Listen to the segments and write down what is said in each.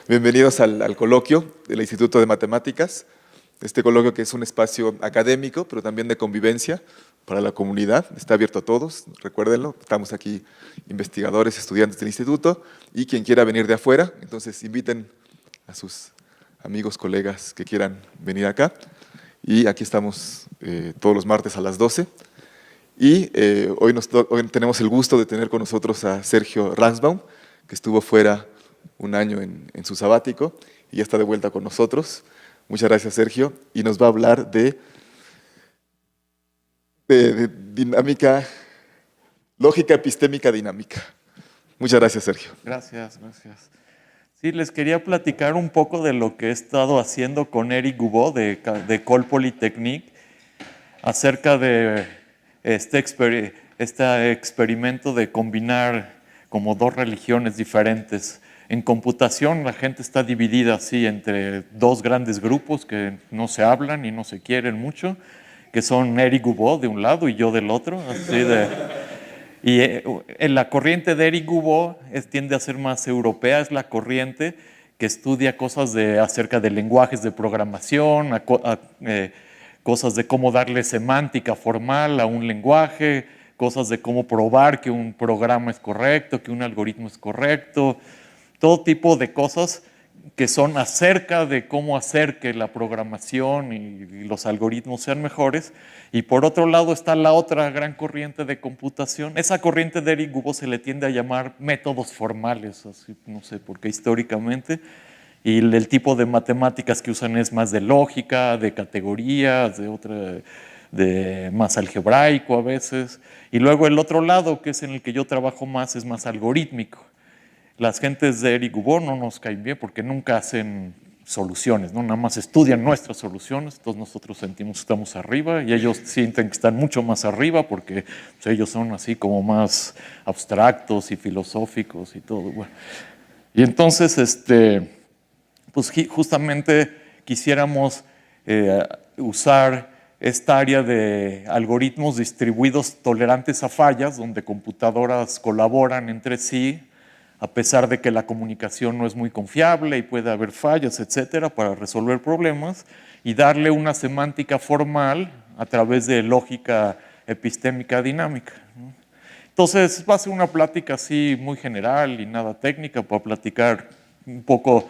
Bienvenidos al coloquio del Instituto de Matemáticas. Este coloquio que es un espacio académico, pero también de convivencia para la comunidad. Está abierto a todos, recuérdenlo. Estamos aquí investigadores, estudiantes del instituto y quien quiera venir de afuera. Entonces inviten a sus amigos, colegas que quieran venir acá. Y aquí estamos todos los martes a las 12. Y hoy tenemos el gusto de tener con nosotros a Sergio Ransbaum, que estuvo fuera un año en su sabático y ya está de vuelta con nosotros. Muchas gracias, Sergio. Y nos va a hablar de dinámica, lógica epistémica dinámica. Muchas gracias, Sergio. Gracias. Sí, les quería platicar un poco de lo que he estado haciendo con Eric Goubod de École Polytechnique acerca de este experimento de combinar como dos religiones diferentes. En computación la gente está dividida así entre dos grandes grupos que no se hablan y no se quieren mucho, que son Eric Goubod de un lado y yo del otro. Y en la corriente de Eric Goubod tiende a ser más europea, es la corriente que estudia cosas acerca de lenguajes de programación, cosas de cómo darle semántica formal a un lenguaje, cosas de cómo probar que un programa es correcto, que un algoritmo es correcto, todo tipo de cosas que son acerca de cómo hacer que la programación y los algoritmos sean mejores. Y por otro lado está la otra gran corriente de computación. Esa corriente de Eric Goubod se le tiende a llamar métodos formales, así, no sé por qué históricamente. Y el tipo de matemáticas que usan es más de lógica, de categorías, de más algebraico a veces. Y luego el otro lado, que es en el que yo trabajo más, es más algorítmico. Las gentes de Eric Goubod no nos caen bien porque nunca hacen soluciones, ¿no? Nada más estudian nuestras soluciones, entonces nosotros sentimos que estamos arriba y ellos sienten que están mucho más arriba porque pues, ellos son así como más abstractos y filosóficos y todo. Bueno. Y entonces, pues justamente quisiéramos usar esta área de algoritmos distribuidos tolerantes a fallas, donde computadoras colaboran entre sí, a pesar de que la comunicación no es muy confiable y puede haber fallas, etcétera, para resolver problemas, y darle una semántica formal a través de lógica epistémica dinámica. Entonces va a ser una plática así muy general y nada técnica para platicar un poco,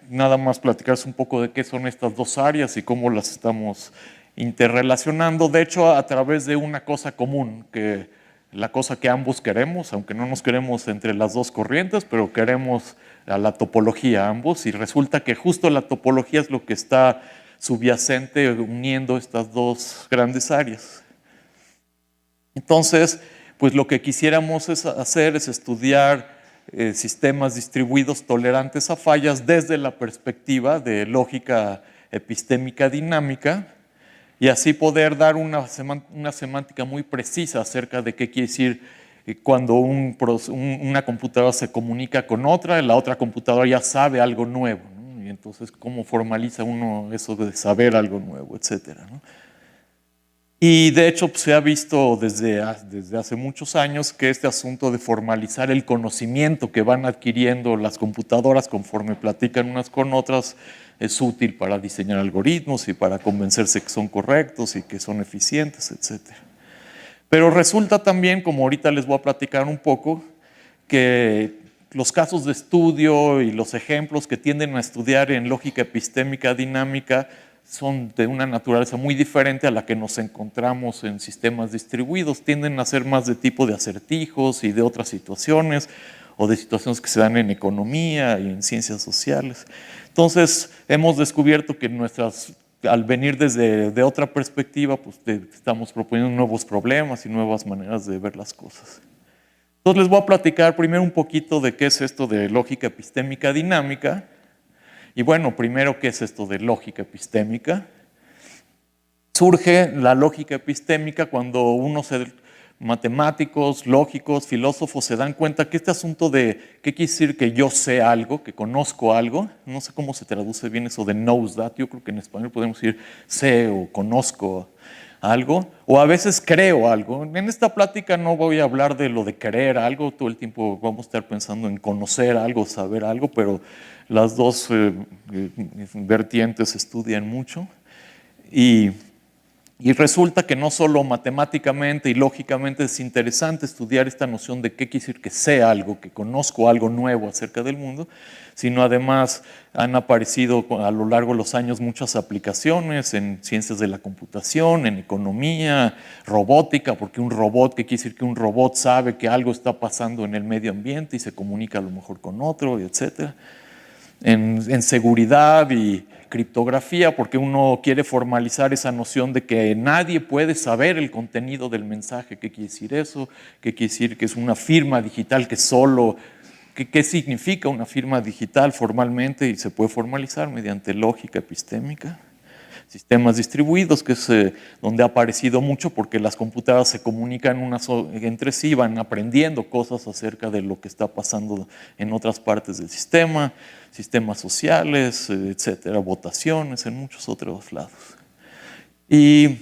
nada más platicarse un poco de qué son estas dos áreas y cómo las estamos interrelacionando, de hecho a través de una cosa común, la cosa que ambos queremos, aunque no nos queremos entre las dos corrientes, pero queremos a la topología ambos, y resulta que justo la topología es lo que está subyacente uniendo estas dos grandes áreas. Entonces, pues lo que quisiéramos hacer es estudiar sistemas distribuidos tolerantes a fallas desde la perspectiva de lógica epistémica dinámica, y así poder dar una semántica muy precisa acerca de qué quiere decir cuando una computadora se comunica con otra, la otra computadora ya sabe algo nuevo, ¿no? Y entonces cómo formaliza uno eso de saber algo nuevo, etcétera, ¿no? Y de hecho pues, se ha visto desde hace muchos años que este asunto de formalizar el conocimiento que van adquiriendo las computadoras conforme platican unas con otras es útil para diseñar algoritmos y para convencerse que son correctos y que son eficientes, etc. Pero resulta también, como ahorita les voy a platicar un poco, que los casos de estudio y los ejemplos que tienden a estudiar en lógica epistémica dinámica son de una naturaleza muy diferente a la que nos encontramos en sistemas distribuidos. Tienden a ser más de tipo de acertijos y de otras situaciones, o de situaciones que se dan en economía y en ciencias sociales. Entonces, hemos descubierto que al venir de otra perspectiva, pues estamos proponiendo nuevos problemas y nuevas maneras de ver las cosas. Entonces, les voy a platicar primero un poquito de qué es esto de lógica epistémica dinámica. Y bueno, primero, ¿qué es esto de lógica epistémica? Surge la lógica epistémica cuando matemáticos, lógicos, filósofos se dan cuenta que este asunto de qué quiere decir que yo sé algo, que conozco algo, no sé cómo se traduce bien eso de knows that, yo creo que en español podemos decir sé o conozco, algo, o a veces creo algo. En esta plática no voy a hablar de lo de creer algo, todo el tiempo vamos a estar pensando en conocer algo, saber algo, pero las dos vertientes se estudian mucho. Y resulta que no solo matemáticamente y lógicamente es interesante estudiar esta noción de qué quiere decir que sé algo, que conozco algo nuevo acerca del mundo, sino además han aparecido a lo largo de los años muchas aplicaciones en ciencias de la computación, en economía, robótica, porque un robot, ¿qué quiere decir? Que un robot sabe que algo está pasando en el medio ambiente y se comunica a lo mejor con otro, etc. En seguridad y criptografía, porque uno quiere formalizar esa noción de que nadie puede saber el contenido del mensaje. ¿Qué quiere decir eso? ¿Qué quiere decir que es una firma digital que solo... ¿Qué significa una firma digital formalmente? Y se puede formalizar mediante lógica epistémica. Sistemas distribuidos, que es donde ha aparecido mucho porque las computadoras se comunican entre sí, van aprendiendo cosas acerca de lo que está pasando en otras partes del sistema, sistemas sociales, etcétera, votaciones en muchos otros lados. Y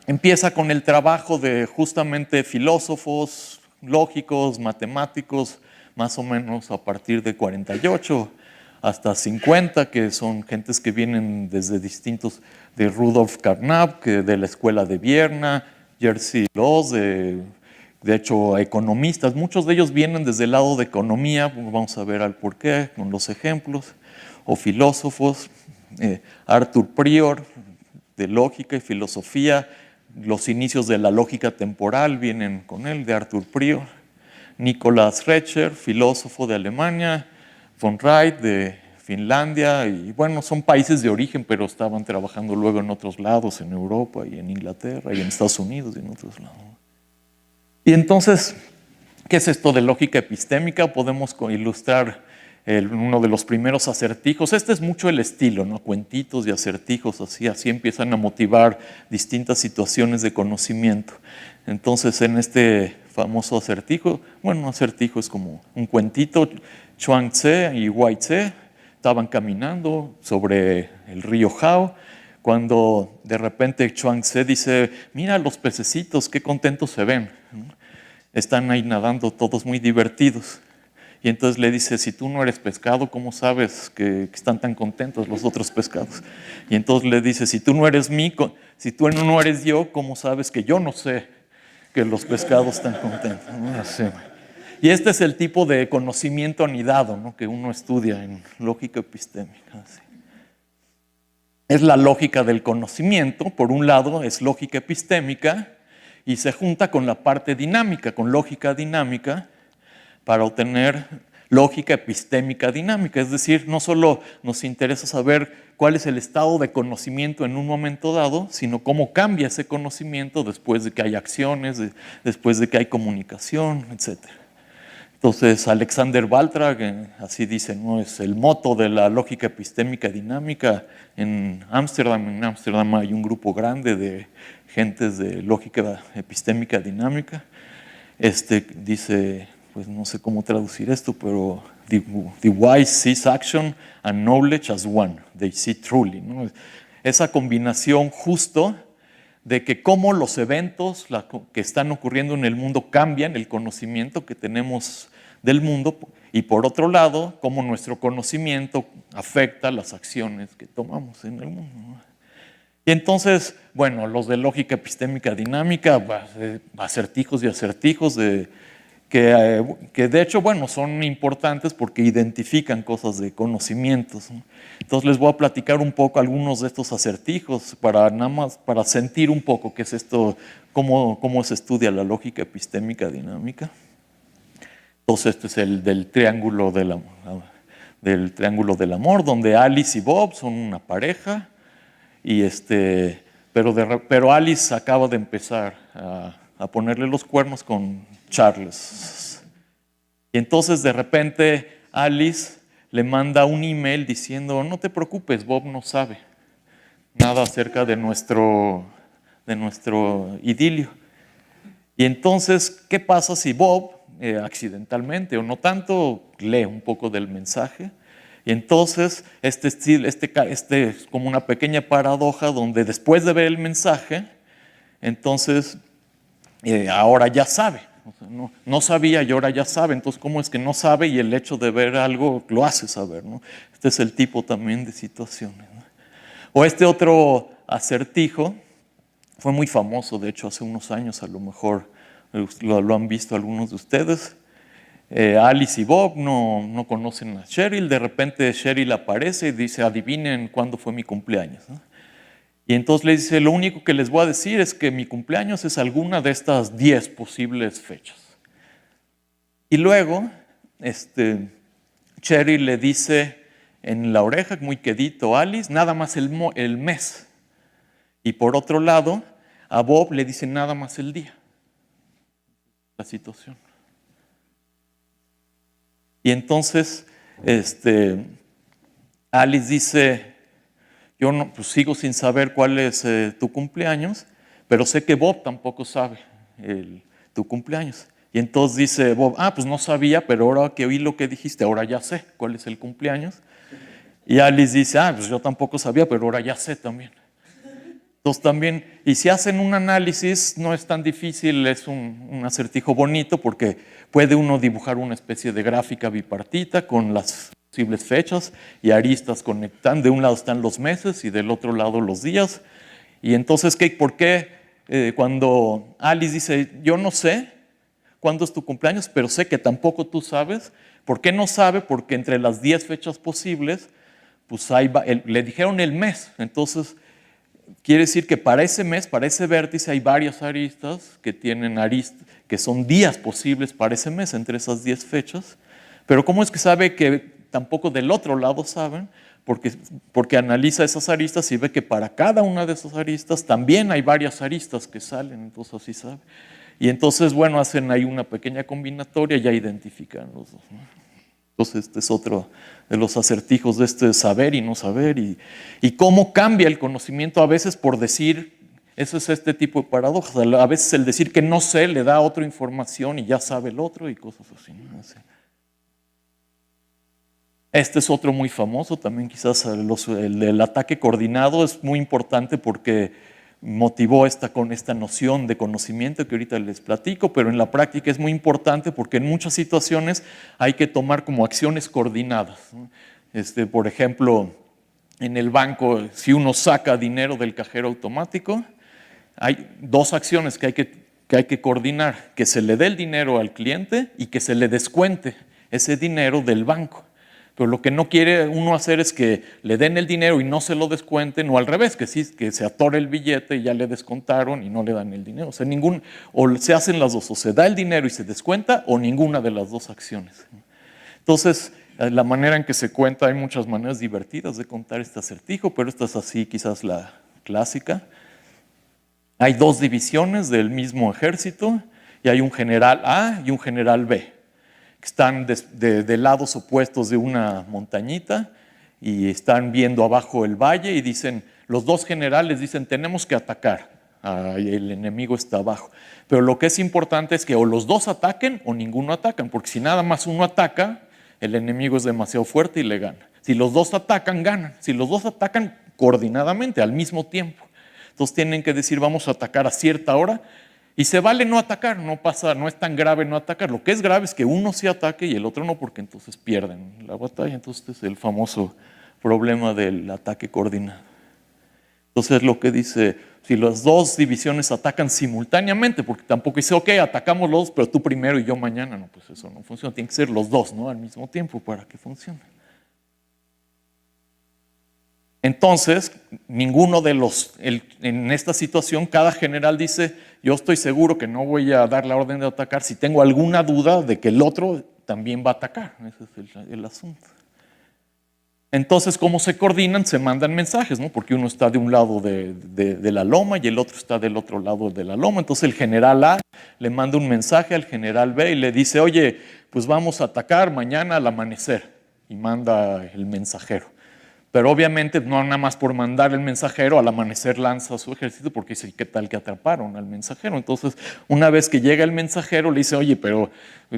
empieza con el trabajo de justamente filósofos lógicos, matemáticos, más o menos a partir de 48 hasta 50, que son gentes que vienen desde distintos, de Rudolf Carnap, de la escuela de Viena, Jerzy Loss, de hecho economistas, muchos de ellos vienen desde el lado de economía, vamos a ver al porqué con los ejemplos, o filósofos, Arthur Prior, de lógica y filosofía, los inicios de la lógica temporal vienen con él, de Arthur Prior, Nicolas Recher, filósofo de Alemania, von Wright de Finlandia, y bueno, son países de origen, pero estaban trabajando luego en otros lados, en Europa y en Inglaterra y en Estados Unidos y en otros lados. Y entonces, ¿qué es esto de lógica epistémica? Podemos ilustrar uno de los primeros acertijos. Este es mucho el estilo, ¿no? Cuentitos y acertijos, así empiezan a motivar distintas situaciones de conocimiento. Entonces, en este famoso acertijo, bueno, un acertijo es como un cuentito, Chuang-Tze y Wei-Tze estaban caminando sobre el río Hao, cuando de repente Chuang-Tze dice, mira los pececitos, qué contentos se ven. Están ahí nadando todos muy divertidos. Y entonces le dice, si tú no eres pescado, ¿cómo sabes que están tan contentos los otros pescados? Y entonces le dice, si tú no eres yo, ¿cómo sabes que yo no sé que los pescados están contentos? Así. Y este es el tipo de conocimiento anidado, ¿no? Que uno estudia en lógica epistémica. Así. Es la lógica del conocimiento, por un lado es lógica epistémica y se junta con la parte dinámica, con lógica dinámica, para obtener lógica epistémica dinámica. Es decir, no solo nos interesa saber cuál es el estado de conocimiento en un momento dado, sino cómo cambia ese conocimiento después de que hay acciones, después de que hay comunicación, etc. Entonces, Alexander Baltrag, así dice, ¿no? Es el moto de la lógica epistémica dinámica en Ámsterdam. En Ámsterdam hay un grupo grande de gentes de lógica epistémica dinámica. Dice, pues no sé cómo traducir esto, pero the wise sees action and knowledge as one. They see truly, ¿no? Esa combinación justo de que cómo los eventos que están ocurriendo en el mundo cambian el conocimiento que tenemos del mundo, y por otro lado, cómo nuestro conocimiento afecta las acciones que tomamos en el mundo, ¿no? Y entonces, bueno, los de lógica epistémica dinámica, acertijos y acertijos que de hecho, bueno, son importantes porque identifican cosas de conocimientos, ¿no? Entonces les voy a platicar un poco algunos de estos acertijos nada más para sentir un poco qué es esto, cómo se estudia la lógica epistémica dinámica. Entonces este es el del triángulo del amor, donde Alice y Bob son una pareja, y pero Alice acaba de empezar a ponerle los cuernos con Charles. Y entonces de repente Alice le manda un email diciendo, no te preocupes, Bob no sabe nada acerca de nuestro idilio. Y entonces, ¿qué pasa si Bob, accidentalmente o no tanto, lee un poco del mensaje? Y entonces este es como una pequeña paradoja donde después de ver el mensaje, Entonces, ahora ya sabe. O sea, no sabía y ahora ya sabe. Entonces, ¿cómo es que no sabe y el hecho de ver algo lo hace saber, ¿no? Este es el tipo también de situaciones, ¿no? O este otro acertijo, fue muy famoso, de hecho, hace unos años, a lo mejor lo han visto algunos de ustedes. Alice y Bob no conocen a Cheryl, de repente Cheryl aparece y dice, adivinen cuándo fue mi cumpleaños, ¿no? Y entonces le dice, lo único que les voy a decir es que mi cumpleaños es alguna de estas 10 posibles fechas. Y luego, Cheryl le dice en la oreja, muy quedito, Alice, nada más el mes. Y por otro lado, a Bob le dice nada más el día. La situación. Y entonces, Alice dice, yo no, pues sigo sin saber cuál es tu cumpleaños, pero sé que Bob tampoco sabe tu cumpleaños. Y entonces dice Bob, pues no sabía, pero ahora que oí lo que dijiste, ahora ya sé cuál es el cumpleaños. Y Alice dice, pues yo tampoco sabía, pero ahora ya sé también. Entonces también, y si hacen un análisis, no es tan difícil, es un acertijo bonito porque puede uno dibujar una especie de gráfica bipartita con las posibles fechas y aristas conectan. De un lado están los meses y del otro lado los días. Y entonces, ¿por qué cuando Alice dice, yo no sé cuándo es tu cumpleaños, pero sé que tampoco tú sabes? ¿Por qué no sabe? Porque entre las 10 fechas posibles, pues le dijeron el mes. Entonces, quiere decir que para ese mes, para ese vértice, hay varias aristas que tienen que son días posibles para ese mes, entre esas 10 fechas. Pero ¿cómo es que sabe que tampoco del otro lado saben? Porque analiza esas aristas y ve que para cada una de esas aristas también hay varias aristas que salen, entonces así sabe. Y entonces, bueno, hacen ahí una pequeña combinatoria y ya identifican los dos, ¿no? Entonces, este es otro de los acertijos de saber y no saber y cómo cambia el conocimiento a veces por decir, eso es este tipo de paradojas. A veces el decir que no sé le da otra información y ya sabe el otro y cosas así, ¿no? Este es otro muy famoso, también quizás el del ataque coordinado es muy importante porque motivó con esta noción de conocimiento que ahorita les platico, pero en la práctica es muy importante porque en muchas situaciones hay que tomar como acciones coordinadas, ¿no? Por ejemplo, en el banco, si uno saca dinero del cajero automático, hay dos acciones que hay que coordinar, que se le dé el dinero al cliente y que se le descuente ese dinero del banco. Pero lo que no quiere uno hacer es que le den el dinero y no se lo descuenten, o al revés, que se atore el billete y ya le descontaron y no le dan el dinero. O sea, o se hacen las dos, o se da el dinero y se descuenta, o ninguna de las dos acciones. Entonces, la manera en que se cuenta, hay muchas maneras divertidas de contar este acertijo, pero esta es así quizás la clásica. Hay dos divisiones del mismo ejército y hay un general A y un general B, que están de lados opuestos de una montañita y están viendo abajo el valle y dicen, los dos generales dicen, tenemos que atacar, y el enemigo está abajo. Pero lo que es importante es que o los dos ataquen o ninguno atacan, porque si nada más uno ataca, el enemigo es demasiado fuerte y le gana. Si los dos atacan, ganan. Si los dos atacan coordinadamente, al mismo tiempo. Entonces tienen que decir, vamos a atacar a cierta hora. Y se vale no atacar, no es tan grave no atacar. Lo que es grave es que uno sí ataque y el otro no, porque entonces pierden la batalla. Entonces este es el famoso problema del ataque coordinado. Entonces lo que dice, si las dos divisiones atacan simultáneamente, porque tampoco dice, ok, atacamos los dos, pero tú primero y yo mañana. No, pues eso no funciona. Tienen que ser los dos, ¿no? Al mismo tiempo para que funcione. Entonces, ninguno de en esta situación, cada general dice, yo estoy seguro que no voy a dar la orden de atacar si tengo alguna duda de que el otro también va a atacar. Ese es el asunto. Entonces, ¿cómo se coordinan? Se mandan mensajes, ¿no? Porque uno está de un lado de la loma y el otro está del otro lado de la loma. Entonces el general A le manda un mensaje al general B y le dice, oye, pues vamos a atacar mañana al amanecer. Y manda el mensajero. Pero obviamente no nada más por mandar el mensajero, al amanecer lanza su ejército porque dice, ¿qué tal que atraparon al mensajero? Entonces, una vez que llega el mensajero, le dice, oye, pero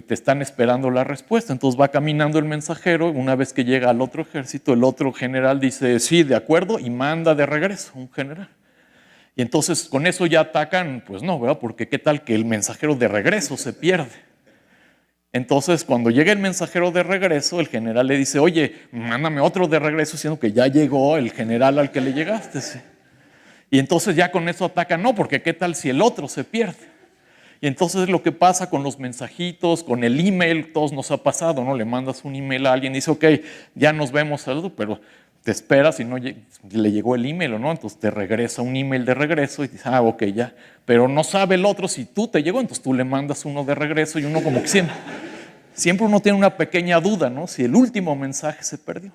te están esperando la respuesta. Entonces va caminando el mensajero, una vez que llega al otro ejército, el otro general dice, sí, de acuerdo, y manda de regreso un general. Y entonces con eso ya atacan, pues no, ¿verdad? Porque qué tal que el mensajero de regreso se pierde. Entonces cuando llega el mensajero de regreso, el general le dice, oye, mándame otro de regreso, siendo que ya llegó el general al que le llegaste. ¿Sí? Y entonces ya con eso atacan, no, porque qué tal si el otro se pierde. Y entonces lo que pasa con los mensajitos, con el email, todos nos ha pasado, ¿no? Le mandas un email a alguien y dice, ok, ya nos vemos, saludo, pero te esperas y no le llegó el email o no, entonces te regresa un email de regreso y dices, ah, ok, ya. Pero no sabe el otro si tú te llegó, entonces tú le mandas uno de regreso y uno como que siempre uno tiene una pequeña duda, ¿no? Si el último mensaje se perdió.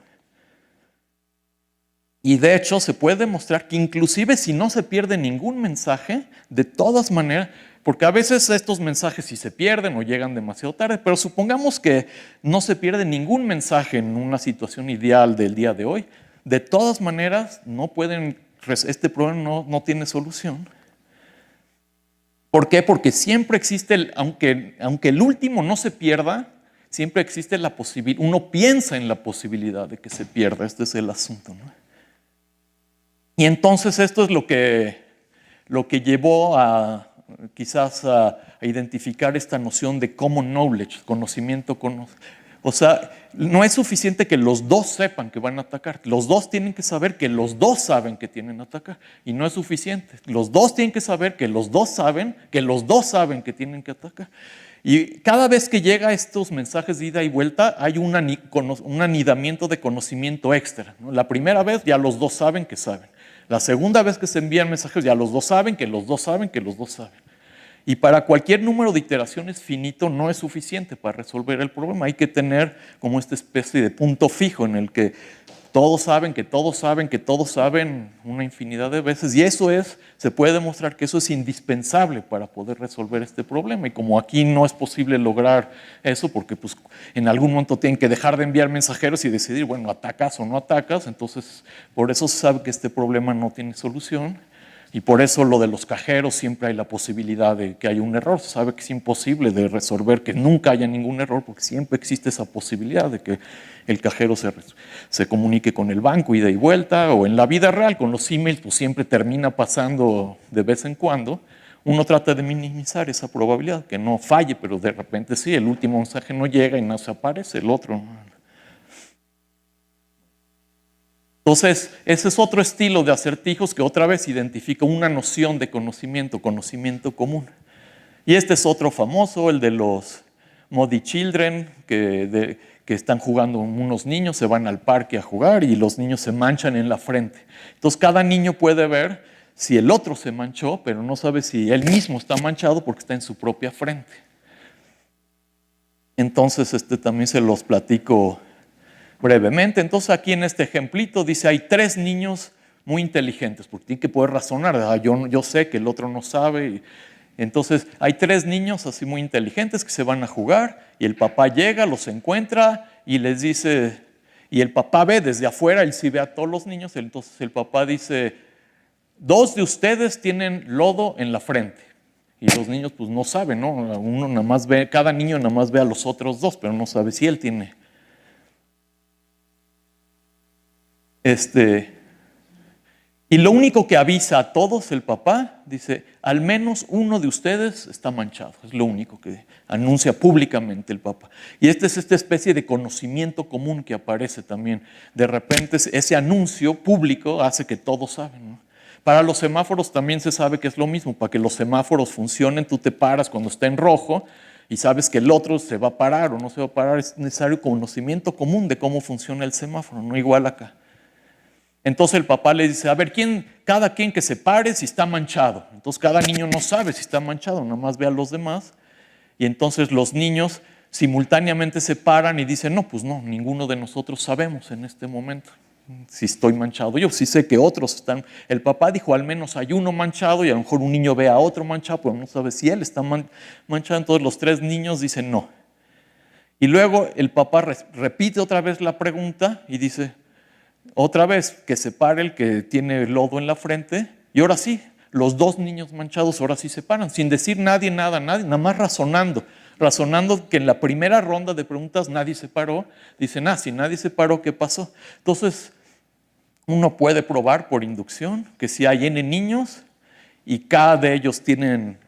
Y de hecho se puede demostrar que inclusive si no se pierde ningún mensaje, de todas maneras, porque a veces estos mensajes sí se pierden o llegan demasiado tarde, pero supongamos que no se pierde ningún mensaje en una situación ideal del día de hoy, de todas maneras este problema no tiene solución. ¿Por qué? Porque siempre existe, aunque el último no se pierda, siempre existe la posibilidad, uno piensa en la posibilidad de que se pierda, este es el asunto, ¿no? Y entonces esto es lo que llevó quizás a identificar esta noción de common knowledge, conocimiento. O sea, no es suficiente que los dos sepan que van a atacar. Los dos tienen que saber que los dos saben que tienen que atacar. Y no es suficiente. Los dos tienen que saber que los dos saben que tienen que atacar. Y cada vez que llega estos mensajes de ida y vuelta, hay un anidamiento de conocimiento extra, ¿no? La primera vez ya los dos saben que saben. La segunda vez que se envían mensajes ya los dos saben que los dos saben que los dos saben. Y para cualquier número de iteraciones finito no es suficiente para resolver el problema. Hay que tener como esta especie de punto fijo en el que todos saben que todos saben que todos saben una infinidad de veces. Y se puede demostrar que eso es indispensable para poder resolver este problema. Y como aquí no es posible lograr eso, porque pues, en algún momento tienen que dejar de enviar mensajeros y decidir, bueno, atacas o no atacas. Entonces, por eso se sabe que este problema no tiene solución. Y por eso lo de los cajeros siempre hay la posibilidad de que haya un error. Se sabe que es imposible de resolver que nunca haya ningún error porque siempre existe esa posibilidad de que el cajero se comunique con el banco ida y vuelta, o en la vida real con los emails pues siempre termina pasando de vez en cuando. Uno trata de minimizar esa probabilidad, que no falle, pero de repente sí, el último mensaje no llega y no se aparece, el otro no. Entonces, ese es otro estilo de acertijos que otra vez identifica una noción de conocimiento común. Y este es otro famoso, el de los Muddy Children, que están jugando unos niños, se van al parque a jugar y los niños se manchan en la frente. Entonces, cada niño puede ver si el otro se manchó, pero no sabe si él mismo está manchado porque está en su propia frente. Entonces, también se los platico brevemente. Entonces aquí en este ejemplito dice hay 3 niños muy inteligentes, porque tienen que poder razonar. Yo sé que el otro no sabe. Entonces hay 3 niños así muy inteligentes que se van a jugar y el papá llega, los encuentra y les dice, y el papá ve desde afuera, él sí ve a todos los niños, entonces el papá dice, 2 de ustedes tienen lodo en la frente. Y los niños pues no saben, ¿no? Uno nada más ve, cada niño nada más ve a los otros 2, pero no sabe si él tiene. Y lo único que avisa a todos el papá, dice, al menos uno de ustedes está manchado. Es lo único que anuncia públicamente el papá. Y es esta especie de conocimiento común que aparece también. De repente ese anuncio público hace que todos saben, ¿no? Para los semáforos también se sabe que es lo mismo. Para que los semáforos funcionen, tú te paras cuando está en rojo y sabes que el otro se va a parar o no se va a parar. Es necesario conocimiento común de cómo funciona el semáforo, no igual acá. Entonces el papá le dice, a ver, cada quien que se pare si está manchado. Entonces cada niño no sabe si está manchado, nada más ve a los demás. Y entonces los niños simultáneamente se paran y dicen, no, pues no, ninguno de nosotros sabemos en este momento si estoy manchado. Yo sí sé que otros están. El papá dijo, al menos hay uno manchado, y a lo mejor un niño ve a otro manchado, pero no sabe si él está manchado. Entonces los 3 niños dicen no. Y luego el papá repite otra vez la pregunta y dice, otra vez que se pare el que tiene lodo en la frente, y ahora sí, los 2 niños manchados ahora sí se paran, sin decir nadie, nada, nada más razonando que en la primera ronda de preguntas nadie se paró. Dicen, si nadie se paró, ¿qué pasó? Entonces, uno puede probar por inducción que si hay N niños y K de ellos tienen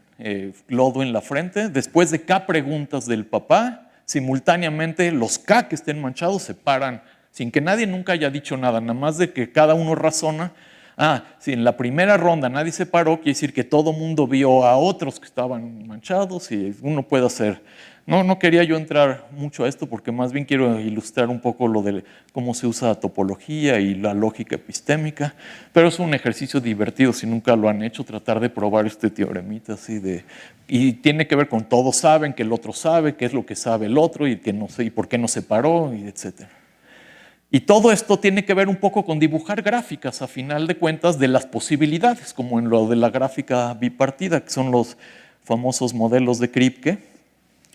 lodo en la frente. Después de K preguntas del papá, simultáneamente los K que estén manchados se paran sin que nadie nunca haya dicho nada, nada más de que cada uno razona. Si en la primera ronda nadie se paró, quiere decir que todo mundo vio a otros que estaban manchados y uno puede hacer. No quería yo entrar mucho a esto porque más bien quiero ilustrar un poco lo de cómo se usa la topología y la lógica epistémica, pero es un ejercicio divertido si nunca lo han hecho, tratar de probar este teoremita así y tiene que ver con todos saben que el otro sabe, qué es lo que sabe el otro y que no sé y por qué no se paró, y etcétera. Y todo esto tiene que ver un poco con dibujar gráficas, a final de cuentas, de las posibilidades, como en lo de la gráfica bipartida, que son los famosos modelos de Kripke.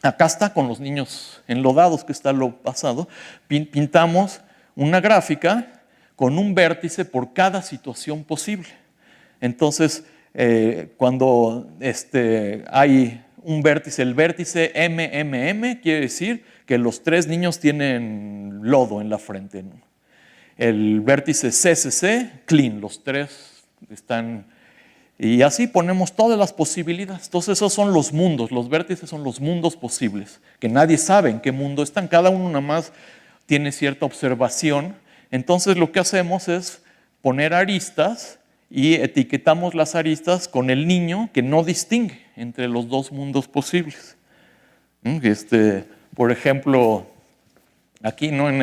Acá está con los niños enlodados, que está lo pasado. Pintamos una gráfica con un vértice por cada situación posible. Entonces, cuando hay un vértice, el vértice MMM quiere decir que los tres niños tienen lodo en la frente. El vértice CCC, clean, los tres están. Y así ponemos todas las posibilidades. Entonces esos son los mundos, los vértices son los mundos posibles, que nadie sabe en qué mundo están, cada uno nada más tiene cierta observación. Entonces lo que hacemos es poner aristas y etiquetamos las aristas con el niño que no distingue entre los dos mundos posibles. Por ejemplo, aquí no en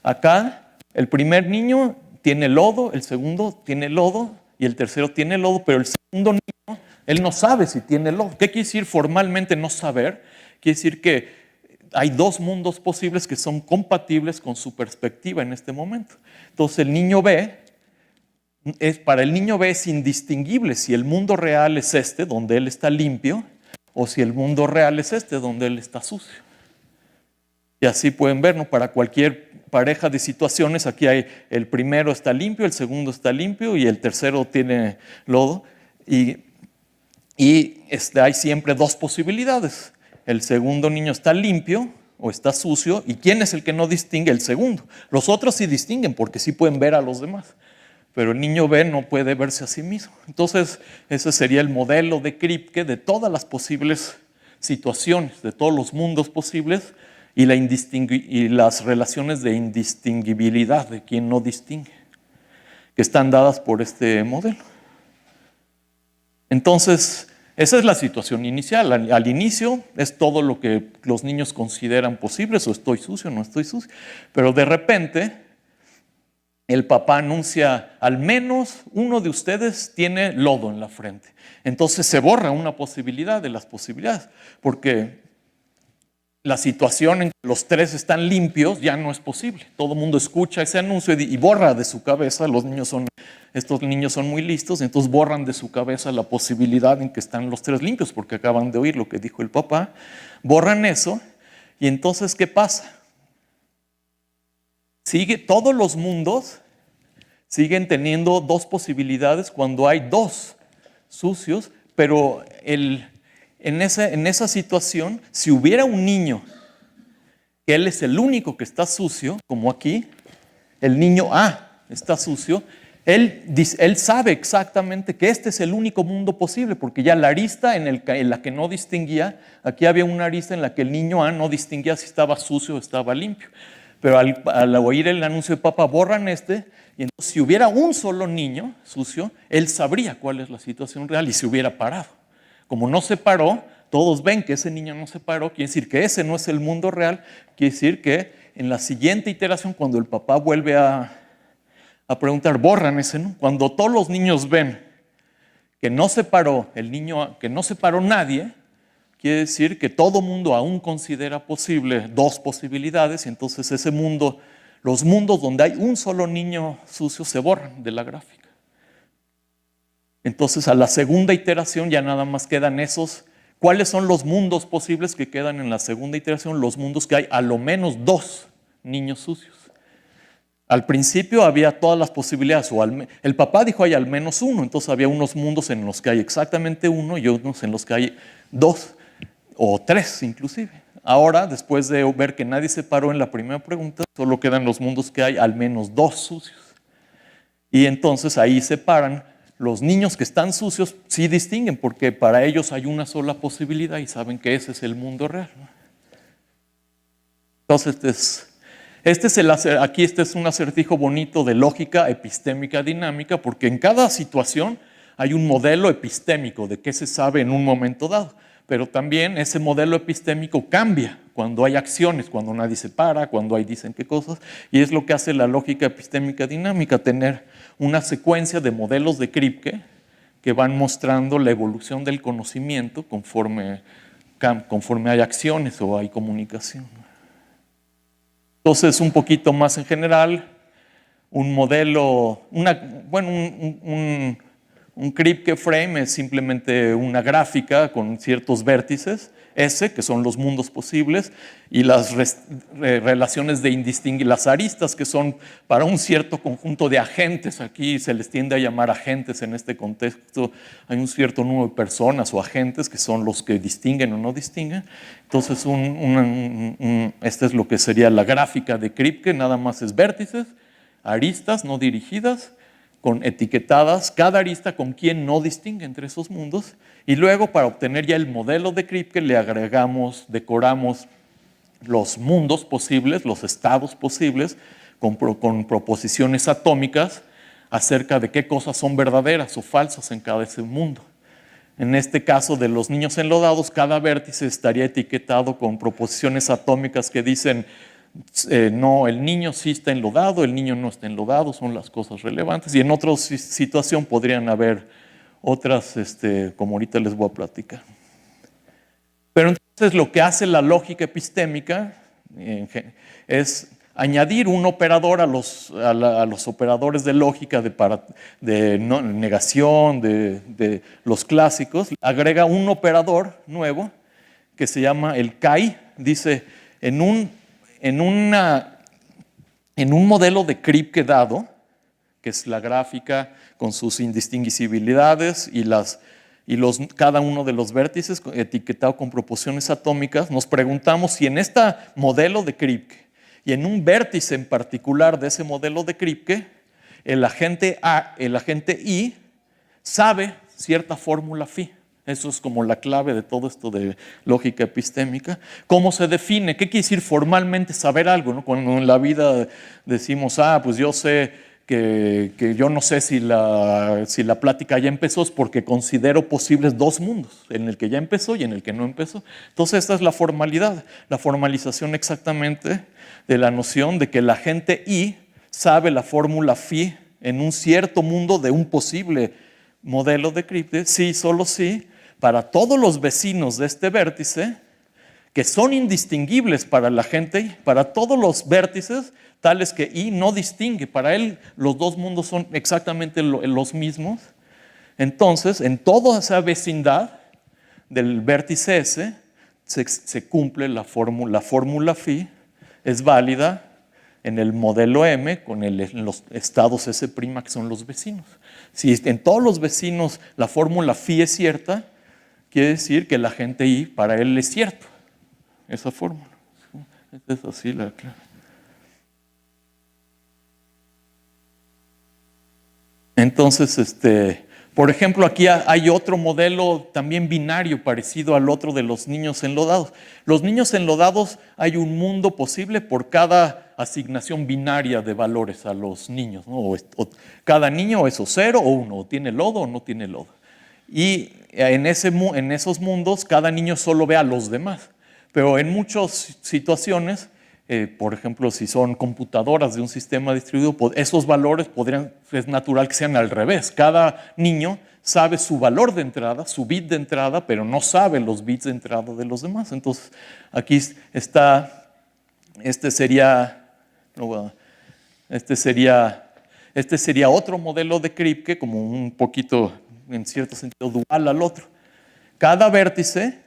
acá el primer niño tiene lodo, el segundo tiene lodo y el tercero tiene lodo, pero el segundo niño, él no sabe si tiene lodo. ¿Qué quiere decir formalmente no saber? Quiere decir que hay dos mundos posibles que son compatibles con su perspectiva en este momento. Entonces el niño B, para el niño B es indistinguible si el mundo real es este, donde él está limpio, o si el mundo real es este, donde él está sucio. Y así pueden ver, ¿no? Para cualquier pareja de situaciones, aquí hay el primero está limpio, el segundo está limpio y el tercero tiene lodo. Y hay siempre dos posibilidades. El segundo niño está limpio o está sucio. ¿Y quién es el que no distingue? El segundo. Los otros sí distinguen porque sí pueden ver a los demás. Pero el niño B no puede verse a sí mismo. Entonces, ese sería el modelo de Kripke de todas las posibles situaciones, de todos los mundos posibles y las relaciones de indistinguibilidad de quien no distingue, que están dadas por este modelo. Entonces, esa es la situación inicial. Al inicio es todo lo que los niños consideran posibles, o estoy sucio, no estoy sucio. Pero de repente, el papá anuncia, al menos uno de ustedes tiene lodo en la frente. Entonces se borra una posibilidad de las posibilidades, porque la situación en que los tres están limpios ya no es posible. Todo el mundo escucha ese anuncio y borra de su cabeza. Estos niños son muy listos, entonces borran de su cabeza la posibilidad en que están los tres limpios, porque acaban de oír lo que dijo el papá. Borran eso, y entonces, ¿qué pasa? Todos los mundos siguen teniendo dos posibilidades cuando hay dos sucios, pero en esa situación, si hubiera un niño que él es el único que está sucio, como aquí, el niño A está sucio, él sabe exactamente que este es el único mundo posible, porque ya la arista en la que no distinguía, aquí había una arista en la que el niño A no distinguía si estaba sucio o estaba limpio. Pero al oír el anuncio de papá, borran y entonces si hubiera un solo niño sucio, él sabría cuál es la situación real y se hubiera parado. Como no se paró, todos ven que ese niño no se paró, quiere decir que ese no es el mundo real, quiere decir que en la siguiente iteración, cuando el papá vuelve a preguntar, borran ese, ¿no? Cuando todos los niños ven que no se paró el niño, que no se paró nadie, quiere decir que todo mundo aún considera posible dos posibilidades, y entonces los mundos donde hay un solo niño sucio se borran de la gráfica. Entonces a la segunda iteración ya nada más quedan esos. ¿Cuáles son los mundos posibles que quedan en la segunda iteración? Los mundos que hay a lo menos dos niños sucios. Al principio había todas las posibilidades, el papá dijo hay al menos uno, entonces había unos mundos en los que hay exactamente uno y otros en los que hay dos o tres inclusive. ahora, después de ver que nadie se paró en la primera pregunta, solo quedan los mundos que hay al menos 2 sucios. Y entonces ahí separan. Los niños que están sucios sí distinguen, porque para ellos hay una sola posibilidad y saben que ese es el mundo real. Entonces, aquí este es un acertijo bonito de lógica epistémica dinámica, porque en cada situación hay un modelo epistémico de qué se sabe en un momento dado. Pero también ese modelo epistémico cambia cuando hay acciones, cuando nadie se para, cuando hay dicen qué cosas, y es lo que hace la lógica epistémica dinámica, tener una secuencia de modelos de Kripke que van mostrando la evolución del conocimiento conforme hay acciones o hay comunicación. Entonces, un poquito más en general, un modelo, un Kripke frame es simplemente una gráfica con ciertos vértices, S, que son los mundos posibles, y las relaciones de indistinguibles, las aristas, que son para un cierto conjunto de agentes. Aquí se les tiende a llamar agentes en este contexto. Hay un cierto número de personas o agentes que son los que distinguen o no distinguen. Entonces, esta es lo que sería la gráfica de Kripke, nada más es vértices, aristas no dirigidas, con etiquetadas, cada arista con quien no distingue entre esos mundos, y luego para obtener ya el modelo de Kripke le agregamos, decoramos los mundos posibles, los estados posibles, con proposiciones atómicas acerca de qué cosas son verdaderas o falsas en cada ese mundo. En este caso de los niños enlodados, cada vértice estaría etiquetado con proposiciones atómicas que dicen no, el niño sí está enlodado, el niño no está enlodado, son las cosas relevantes. Y en otra situación podrían haber otras, como ahorita les voy a platicar. Pero entonces lo que hace la lógica epistémica es añadir un operador a los operadores de lógica de negación, de los clásicos. Agrega un operador nuevo que se llama el CAI. Dice, en un modelo de Kripke dado, que es la gráfica con sus indistinguibilidades y cada uno de los vértices etiquetado con proporciones atómicas, nos preguntamos si en este modelo de Kripke y en un vértice en particular de ese modelo de Kripke, el agente I sabe cierta fórmula phi. Eso es como la clave de todo esto de lógica epistémica. ¿Cómo se define? ¿Qué quiere decir formalmente saber algo, ¿no? Cuando en la vida decimos, pues yo sé que yo no sé si la plática ya empezó, es porque considero posibles 2 mundos, en el que ya empezó y en el que no empezó. Entonces esta es la formalidad, la formalización exactamente de la noción de que el agente I sabe la fórmula phi en un cierto mundo de un posible modelo de Kripke, sí, solo sí, para todos los vecinos de este vértice, que son indistinguibles para el agente I, para todos los vértices, tales que I no distingue. Para él los 2 mundos son exactamente los mismos. Entonces, en toda esa vecindad del vértice S, se cumple la fórmula phi, es válida en el modelo M con los estados S', que son los vecinos. Si en todos los vecinos la fórmula phi es cierta, quiere decir que el agente I para él es cierto. Esa fórmula. Es así la clave. Entonces, por ejemplo, aquí hay otro modelo también binario parecido al otro de los niños enlodados. Los niños enlodados, hay un mundo posible por cada asignación binaria de valores a los niños, ¿no? Cada niño es o 0 o 1, o tiene lodo o no tiene lodo. Y en esos mundos, cada niño solo ve a los demás. Pero en muchas situaciones, por ejemplo, si son computadoras de un sistema distribuido, esos valores es natural que sean al revés. Cada niño sabe su valor de entrada, su bit de entrada, pero no sabe los bits de entrada de los demás. Entonces, aquí está, este sería otro modelo de Kripke, como un poquito, en cierto sentido, dual al otro. Cada vértice,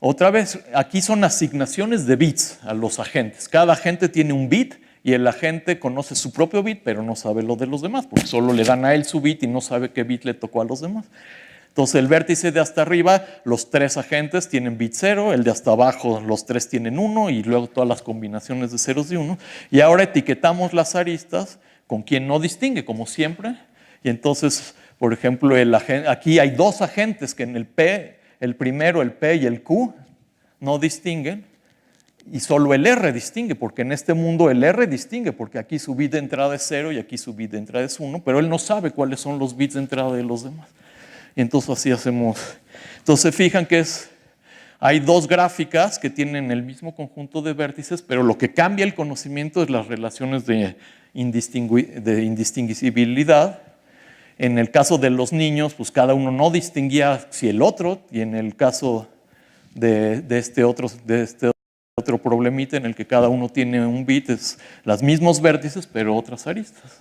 otra vez, aquí son asignaciones de bits a los agentes. Cada agente tiene un bit y el agente conoce su propio bit, pero no sabe lo de los demás, porque solo le dan a él su bit y no sabe qué bit le tocó a los demás. Entonces el vértice de hasta arriba, los 3 agentes tienen bit 0, el de hasta abajo los 3 tienen 1 y luego todas las combinaciones de ceros y 1. Y ahora etiquetamos las aristas con quien no distingue, como siempre. Y entonces, por ejemplo, aquí hay 2 agentes que en el P, el primero, el P y el Q, no distinguen. Y solo el R distingue, porque en este mundo el R distingue, porque aquí su bit de entrada es 0 y aquí su bit de entrada es 1, pero él no sabe cuáles son los bits de entrada de los demás. Y entonces así hacemos. Entonces se fijan que hay 2 gráficas que tienen el mismo conjunto de vértices, pero lo que cambia el conocimiento es las relaciones de indistinguibilidad. En el caso de los niños, pues cada uno no distinguía si el otro, y en el caso de este otro problemita en el que cada uno tiene un bit, es los mismos vértices, pero otras aristas.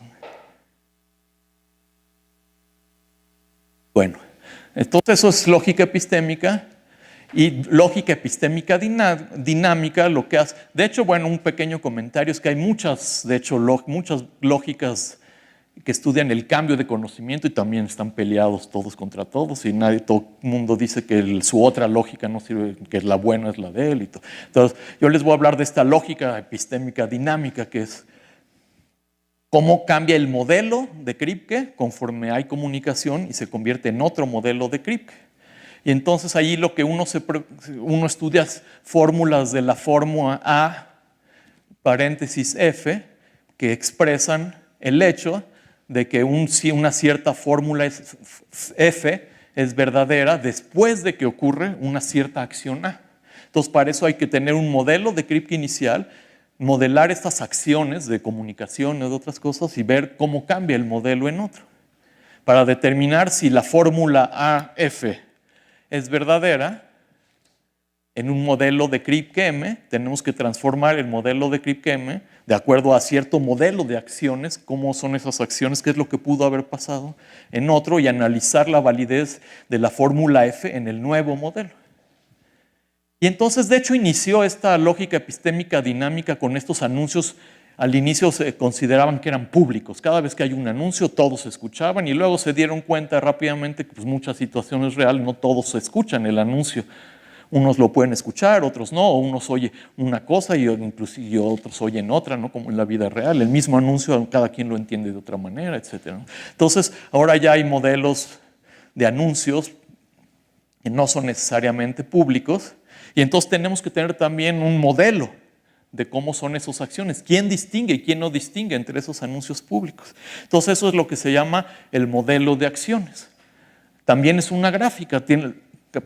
Bueno, entonces eso es lógica epistémica. Y lógica epistémica dinámica, lo que hace. De hecho, bueno, un pequeño comentario es que hay muchas lógicas que estudian el cambio de conocimiento y también están peleados todos contra todos y todo el mundo dice que su otra lógica no sirve, que la buena es la de él y todo. Entonces, yo les voy a hablar de esta lógica epistémica dinámica que es cómo cambia el modelo de Kripke conforme hay comunicación y se convierte en otro modelo de Kripke. Y entonces ahí lo que uno estudia fórmulas de la fórmula A, paréntesis F, que expresan el hecho de que una cierta fórmula F es verdadera después de que ocurre una cierta acción A. Entonces para eso hay que tener un modelo de Kripke inicial, modelar estas acciones de comunicación y de otras cosas y ver cómo cambia el modelo en otro. Para determinar si la fórmula AF es verdadera, en un modelo de Kripke-M, tenemos que transformar el modelo de Kripke-M de acuerdo a cierto modelo de acciones, cómo son esas acciones, qué es lo que pudo haber pasado en otro, y analizar la validez de la fórmula F en el nuevo modelo. Y entonces, de hecho, inició esta lógica epistémica dinámica con estos anuncios. Al inicio se consideraban que eran públicos. Cada vez que hay un anuncio, todos escuchaban y luego se dieron cuenta rápidamente que pues, muchas situaciones reales no todos escuchan el anuncio. Unos lo pueden escuchar, otros no, o unos oyen una cosa y inclusive otros oyen otra, ¿no? Como en la vida real. El mismo anuncio, cada quien lo entiende de otra manera, etc. Entonces, ahora ya hay modelos de anuncios que no son necesariamente públicos y entonces tenemos que tener también un modelo de cómo son esas acciones, quién distingue y quién no distingue entre esos anuncios públicos. Entonces eso es lo que se llama el modelo de acciones. También es una gráfica,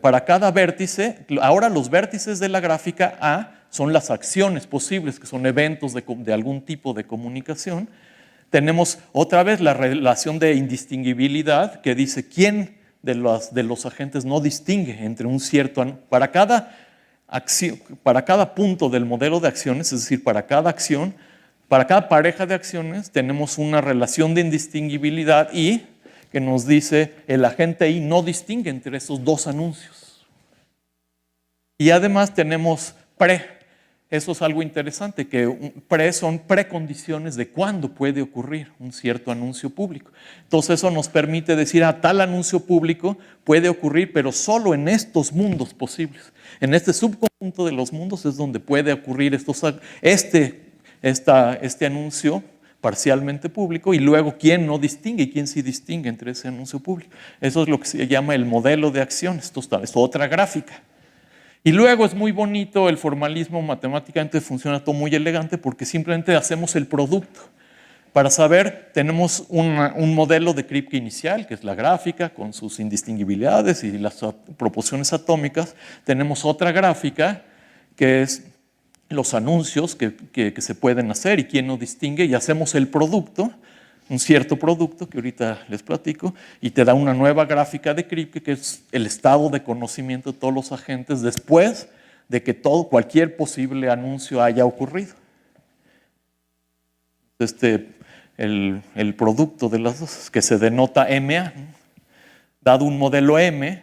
para cada vértice, ahora los vértices de la gráfica A son las acciones posibles, que son eventos de algún tipo de comunicación. Tenemos otra vez la relación de indistinguibilidad que dice quién de los agentes no distingue entre un cierto. Para cada punto del modelo de acciones, es decir, para cada acción, para cada pareja de acciones, tenemos una relación de indistinguibilidad y que nos dice el agente I no distingue entre esos 2 anuncios. Y además tenemos pre. Eso es algo interesante, que son precondiciones de cuándo puede ocurrir un cierto anuncio público. Entonces eso nos permite decir, tal anuncio público puede ocurrir, pero solo en estos mundos posibles. En este subconjunto de los mundos es donde puede ocurrir este anuncio parcialmente público y luego quién no distingue y quién sí distingue entre ese anuncio público. Eso es lo que se llama el modelo de acción. Esto es otra gráfica. Y luego es muy bonito, el formalismo matemáticamente funciona todo muy elegante porque simplemente hacemos el producto. Para saber, tenemos un modelo de Kripke inicial, que es la gráfica, con sus indistinguibilidades y las proporciones atómicas. Tenemos otra gráfica, que es los anuncios que se pueden hacer y quién no distingue, y hacemos el producto, un cierto producto que ahorita les platico, y te da una nueva gráfica de Kripke que es el estado de conocimiento de todos los agentes después de que cualquier posible anuncio haya ocurrido. El producto de las dos, que se denota MA, ¿no? Dado un modelo M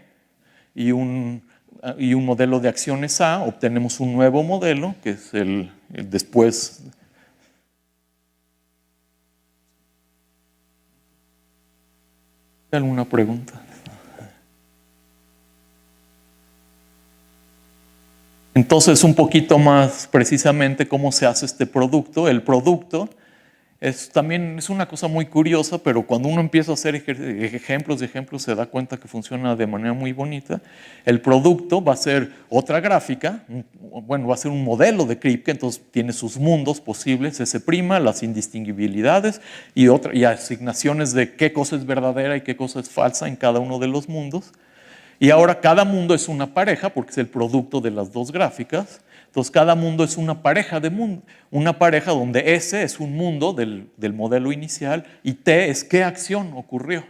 y un modelo de acciones A, obtenemos un nuevo modelo, que es el después. ¿Alguna pregunta? Entonces, un poquito más precisamente cómo se hace este producto. El producto también es una cosa muy curiosa, pero cuando uno empieza a hacer ejemplos y ejemplos se da cuenta que funciona de manera muy bonita. El producto va a ser otra gráfica, bueno, va a ser un modelo de Kripke, entonces tiene sus mundos posibles, S', las indistinguibilidades y asignaciones de qué cosa es verdadera y qué cosa es falsa en cada uno de los mundos. Y ahora cada mundo es una pareja, porque es el producto de las dos gráficas. Entonces cada mundo es una pareja de mundo, una pareja donde S es un mundo del modelo inicial y T es qué acción ocurrió.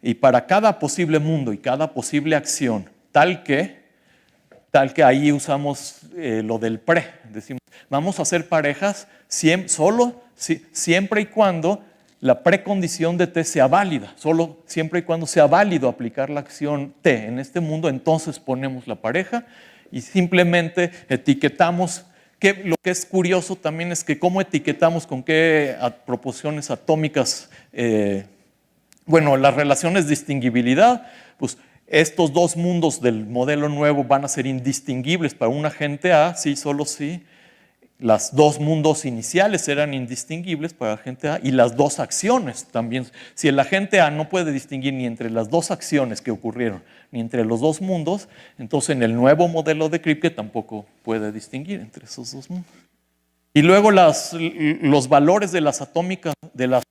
Y para cada posible mundo y cada posible acción, tal que ahí usamos lo del pre. Decimos, vamos a hacer parejas siempre y cuando la precondición de T sea válida. Solo siempre y cuando sea válido aplicar la acción T en este mundo, entonces ponemos la pareja y simplemente etiquetamos. Lo que es curioso también es que cómo etiquetamos con qué proporciones atómicas, las relaciones de distinguibilidad, pues estos dos mundos del modelo nuevo van a ser indistinguibles para un agente A, sí, solo sí. Los dos mundos iniciales eran indistinguibles para el agente A y las dos acciones también. Si el agente A no puede distinguir ni entre las dos acciones que ocurrieron ni entre los dos mundos, entonces en el nuevo modelo de Kripke tampoco puede distinguir entre esos dos mundos. Y luego los valores de las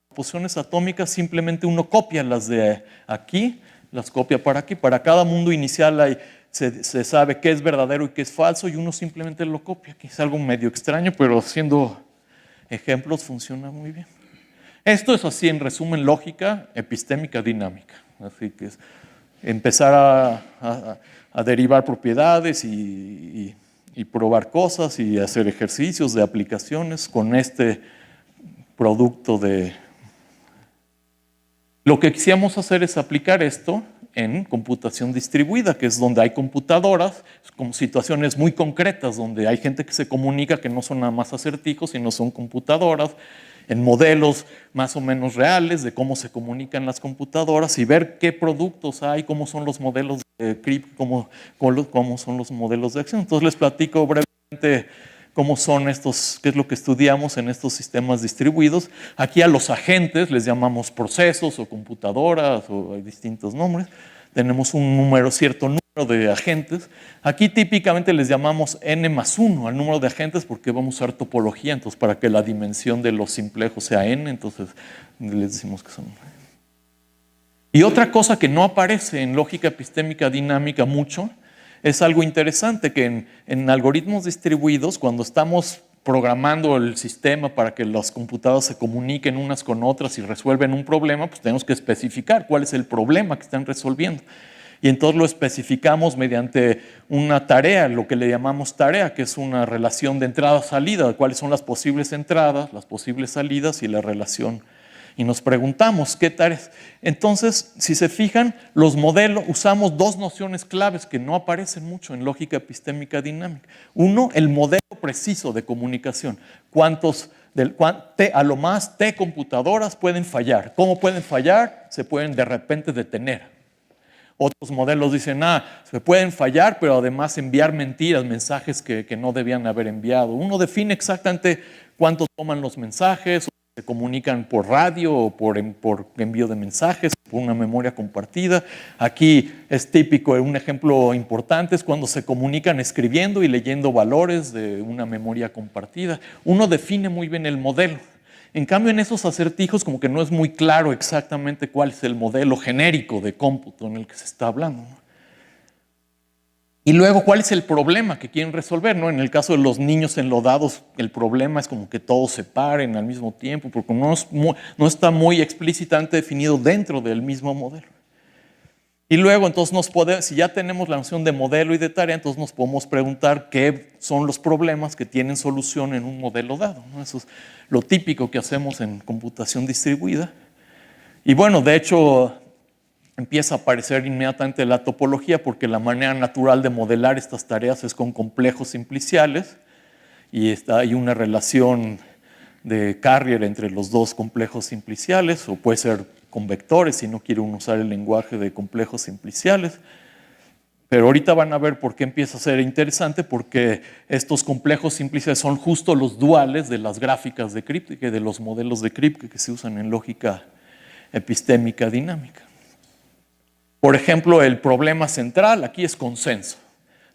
proporciones atómicas simplemente uno copia las de aquí, las copia para aquí. Para cada mundo inicial se sabe qué es verdadero y qué es falso y uno simplemente lo copia. Aquí es algo medio extraño, pero haciendo ejemplos funciona muy bien. Esto es así, en resumen, lógica epistémica dinámica. Así que es empezar a derivar propiedades y probar cosas y hacer ejercicios de aplicaciones con este producto de... Lo que quisiéramos hacer es aplicar esto en computación distribuida, que es donde hay computadoras, como situaciones muy concretas, donde hay gente que se comunica que no son nada más acertijos, sino son computadoras, en modelos más o menos reales de cómo se comunican las computadoras y ver qué productos hay, cómo son los modelos de Kripke, cómo son los modelos de acción. Entonces les platico brevemente cómo son estos, qué es lo que estudiamos en estos sistemas distribuidos. Aquí a los agentes les llamamos procesos o computadoras o hay distintos nombres. Tenemos cierto número de agentes. Aquí típicamente les llamamos n+1 al número de agentes porque vamos a usar topología, entonces para que la dimensión de los simplejos sea n, entonces les decimos que son. Y otra cosa que no aparece en lógica epistémica dinámica mucho es algo interesante, que en algoritmos distribuidos, cuando estamos programando el sistema para que las computadoras se comuniquen unas con otras y resuelven un problema, pues tenemos que especificar cuál es el problema que están resolviendo. Y entonces lo especificamos mediante una tarea, lo que le llamamos tarea, que es una relación de entrada-salida, cuáles son las posibles entradas, las posibles salidas y la relación. Y nos preguntamos qué tareas. Entonces, si se fijan, los modelos, usamos dos nociones claves que no aparecen mucho en lógica epistémica dinámica. Uno, el modelo preciso de comunicación. A lo más T computadoras pueden fallar. ¿Cómo pueden fallar? Se pueden de repente detener. Otros modelos dicen, se pueden fallar, pero además enviar mentiras, mensajes que no debían haber enviado. Uno define exactamente cuánto toman los mensajes, se comunican por radio o por envío de mensajes, por una memoria compartida. Aquí es típico, un ejemplo importante es cuando se comunican escribiendo y leyendo valores de una memoria compartida. Uno define muy bien el modelo. En cambio, en esos acertijos como que no es muy claro exactamente cuál es el modelo genérico de cómputo en el que se está hablando. Y luego, ¿cuál es el problema que quieren resolver? En el caso de los niños enlodados, el problema es como que todos se paren al mismo tiempo, porque no está muy explícitamente definido dentro del mismo modelo. Y luego, entonces, si ya tenemos la noción de modelo y de tarea, entonces nos podemos preguntar qué son los problemas que tienen solución en un modelo dado. Eso es lo típico que hacemos en computación distribuida. Y bueno, de hecho, empieza a aparecer inmediatamente la topología porque la manera natural de modelar estas tareas es con complejos simpliciales y hay una relación de carrier entre los dos complejos simpliciales, o puede ser con vectores si no quiere uno usar el lenguaje de complejos simpliciales. Pero ahorita van a ver por qué empieza a ser interesante, porque estos complejos simpliciales son justo los duales de las gráficas de Kripke, de los modelos de Kripke que se usan en lógica epistémica dinámica. Por ejemplo, el problema central aquí es consenso.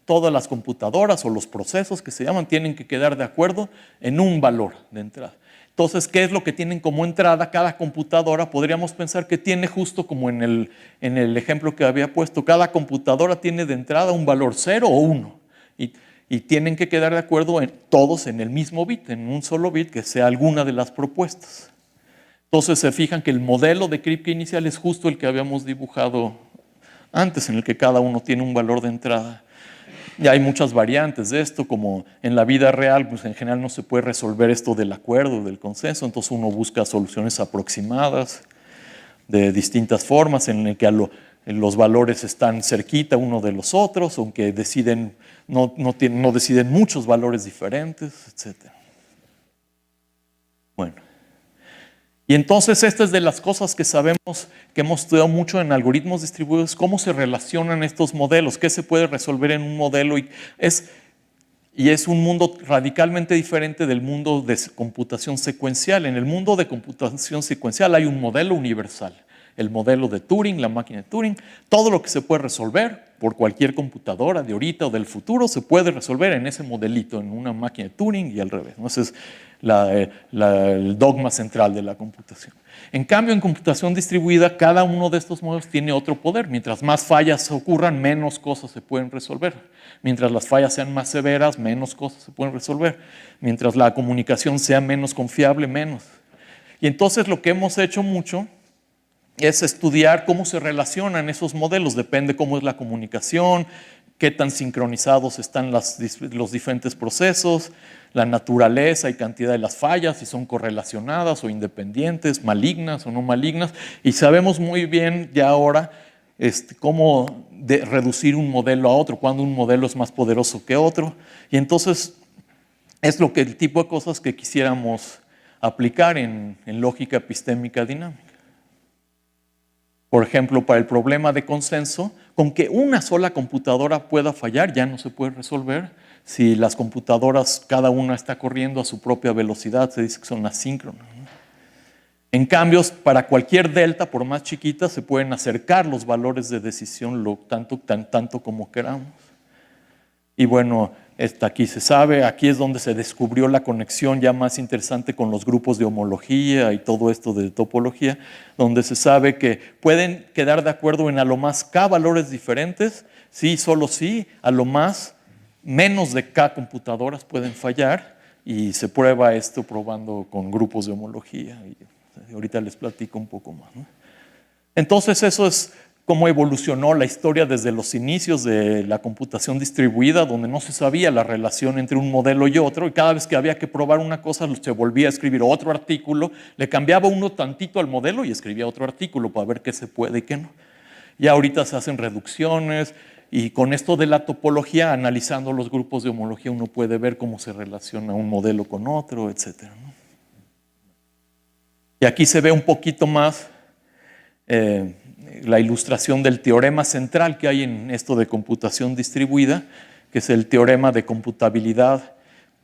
Todas las computadoras o los procesos que se llaman tienen que quedar de acuerdo en un valor de entrada. Entonces, ¿qué es lo que tienen como entrada? Cada computadora podríamos pensar que tiene, justo como en el ejemplo que había puesto, cada computadora tiene de entrada un valor 0 o 1 y tienen que quedar de acuerdo todos en el mismo bit, en un solo bit que sea alguna de las propuestas. Entonces se fijan que el modelo de Kripke inicial es justo el que habíamos dibujado antes, en el que cada uno tiene un valor de entrada. Y hay muchas variantes de esto, como en la vida real, pues en general no se puede resolver esto del acuerdo, del consenso, entonces uno busca soluciones aproximadas de distintas formas, en el que los valores están cerquita uno de los otros, aunque no deciden muchos valores diferentes, etc. Bueno. Y entonces esta es de las cosas que sabemos, que hemos estudiado mucho en algoritmos distribuidos, cómo se relacionan estos modelos, qué se puede resolver en un modelo. Y es un mundo radicalmente diferente del mundo de computación secuencial. En el mundo de computación secuencial hay un modelo universal. El modelo de Turing, la máquina de Turing, todo lo que se puede resolver por cualquier computadora de ahorita o del futuro se puede resolver en ese modelito, en una máquina de Turing y al revés. Entonces, el dogma central de la computación. En cambio, en computación distribuida, cada uno de estos modelos tiene otro poder. Mientras más fallas ocurran, menos cosas se pueden resolver. Mientras las fallas sean más severas, menos cosas se pueden resolver. Mientras la comunicación sea menos confiable, menos. Y entonces lo que hemos hecho mucho es estudiar cómo se relacionan esos modelos. Depende cómo es la comunicación, qué tan sincronizados están los diferentes procesos, la naturaleza y cantidad de las fallas, si son correlacionadas o independientes, malignas o no malignas. Y sabemos muy bien ya ahora cómo reducir un modelo a otro, cuando un modelo es más poderoso que otro. Y entonces es el tipo de cosas que quisiéramos aplicar en lógica epistémica dinámica. Por ejemplo, para el problema de consenso, con que una sola computadora pueda fallar ya no se puede resolver. Si las computadoras, cada una está corriendo a su propia velocidad, se dice que son asíncronas. En cambio, para cualquier delta, por más chiquita, se pueden acercar los valores de decisión tanto como queramos. Y bueno, aquí se sabe, aquí es donde se descubrió la conexión ya más interesante con los grupos de homología y todo esto de topología, donde se sabe que pueden quedar de acuerdo en a lo más k valores diferentes, sí, solo sí, a lo más menos de k computadoras pueden fallar, y se prueba esto probando con grupos de homología. Y ahorita les platico un poco más, ¿no? Entonces eso es cómo evolucionó la historia desde los inicios de la computación distribuida, donde no se sabía la relación entre un modelo y otro, y cada vez que había que probar una cosa se volvía a escribir otro artículo, le cambiaba uno tantito al modelo y escribía otro artículo para ver qué se puede y qué no. Y ahorita se hacen reducciones, y con esto de la topología, analizando los grupos de homología, uno puede ver cómo se relaciona un modelo con otro, etc. Y aquí se ve un poquito más la ilustración del teorema central que hay en esto de computación distribuida, que es el teorema de computabilidad,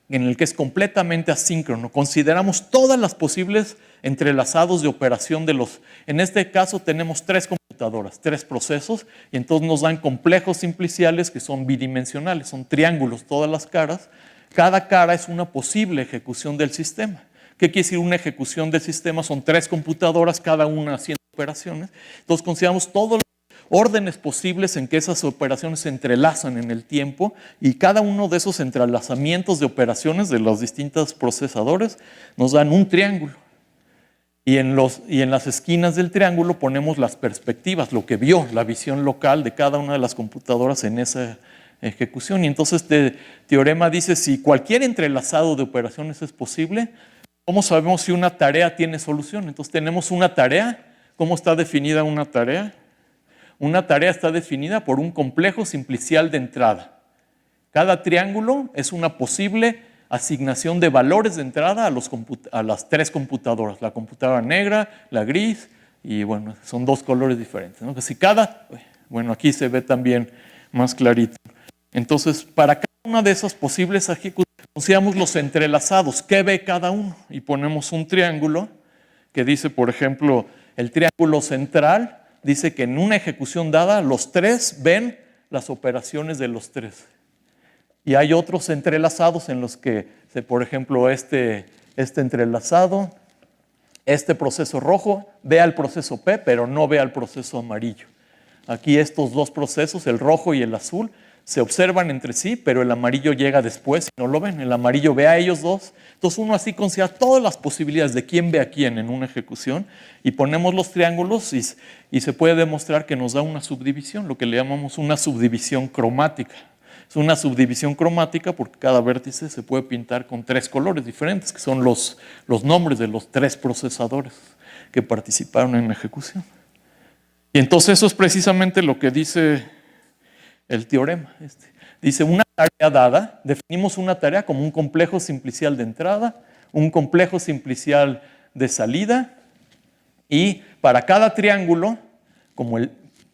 en el que es completamente asíncrono. Consideramos todas las posibles entrelazados de operación de los... En este caso tenemos 3 computadoras, 3 procesos, y entonces nos dan complejos simpliciales que son bidimensionales, son triángulos todas las caras. Cada cara es una posible ejecución del sistema. ¿Qué quiere decir una ejecución del sistema? Son 3 computadoras, cada una haciendo operaciones. Entonces consideramos todos los órdenes posibles en que esas operaciones se entrelazan en el tiempo, y cada uno de esos entrelazamientos de operaciones de los distintos procesadores nos dan un triángulo. Y en las esquinas del triángulo ponemos las perspectivas, lo que vio, la visión local de cada una de las computadoras en esa ejecución. Y entonces este teorema dice, si cualquier entrelazado de operaciones es posible, ¿cómo sabemos si una tarea tiene solución? Entonces tenemos una tarea. ¿Cómo está definida una tarea? Una tarea está definida por un complejo simplicial de entrada. Cada triángulo es una posible asignación de valores de entrada a las 3 computadoras, la computadora negra, la gris, y bueno, son 2 colores diferentes, ¿no? Bueno, aquí se ve también más clarito. Entonces, para cada una de esas posibles ejecuciones, consideramos los entrelazados. ¿Qué ve cada uno? Y ponemos un triángulo que dice, por ejemplo, el triángulo central dice que en una ejecución dada, los tres ven las operaciones de los tres. Y hay otros entrelazados en los que, por ejemplo, este entrelazado, este proceso rojo ve al proceso P, pero no ve al proceso amarillo. Aquí estos dos procesos, el rojo y el azul, se observan entre sí, pero el amarillo llega después y no lo ven. El amarillo ve a ellos dos. Entonces uno así considera todas las posibilidades de quién ve a quién en una ejecución y ponemos los triángulos y se puede demostrar que nos da una subdivisión, lo que le llamamos una subdivisión cromática. Es una subdivisión cromática porque cada vértice se puede pintar con tres colores diferentes, que son los nombres de los tres procesadores que participaron en la ejecución. Y entonces eso es precisamente lo que dice el teorema. Dice, una tarea dada, definimos una tarea como un complejo simplicial de entrada, un complejo simplicial de salida, y para cada triángulo, como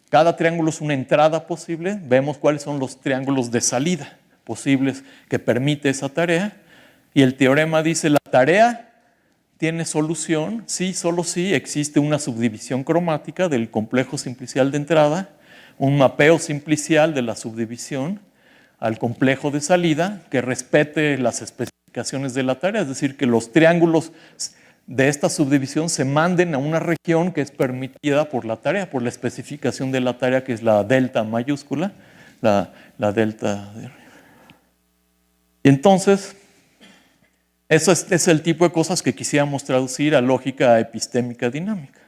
cada triángulo es una entrada posible, vemos cuáles son los triángulos de salida posibles que permite esa tarea. Y el teorema dice, la tarea tiene solución si, solo si existe una subdivisión cromática del complejo simplicial de entrada, un mapeo simplicial de la subdivisión al complejo de salida que respete las especificaciones de la tarea, es decir, que los triángulos de esta subdivisión se manden a una región que es permitida por la tarea, por la especificación de la tarea, que es la delta mayúscula, la delta de... Y entonces, eso es el tipo de cosas que quisiéramos traducir a lógica epistémica dinámica.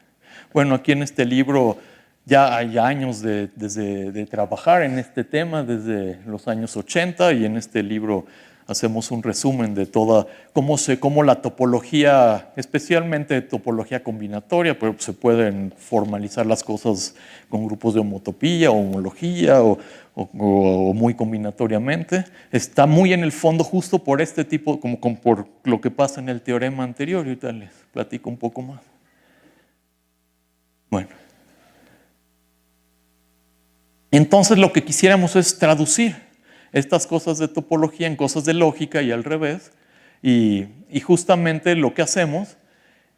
Bueno, aquí en este libro ya hay años de trabajar en este tema, desde los años 80, y en este libro hacemos un resumen de toda, cómo la topología, especialmente topología combinatoria, pero se pueden formalizar las cosas con grupos de homotopía o homología o muy combinatoriamente. Está muy en el fondo justo por este tipo, como por lo que pasa en el teorema anterior, y ahorita les platico un poco más. Bueno. Entonces lo que quisiéramos es traducir estas cosas de topología en cosas de lógica y al revés. Y justamente lo que hacemos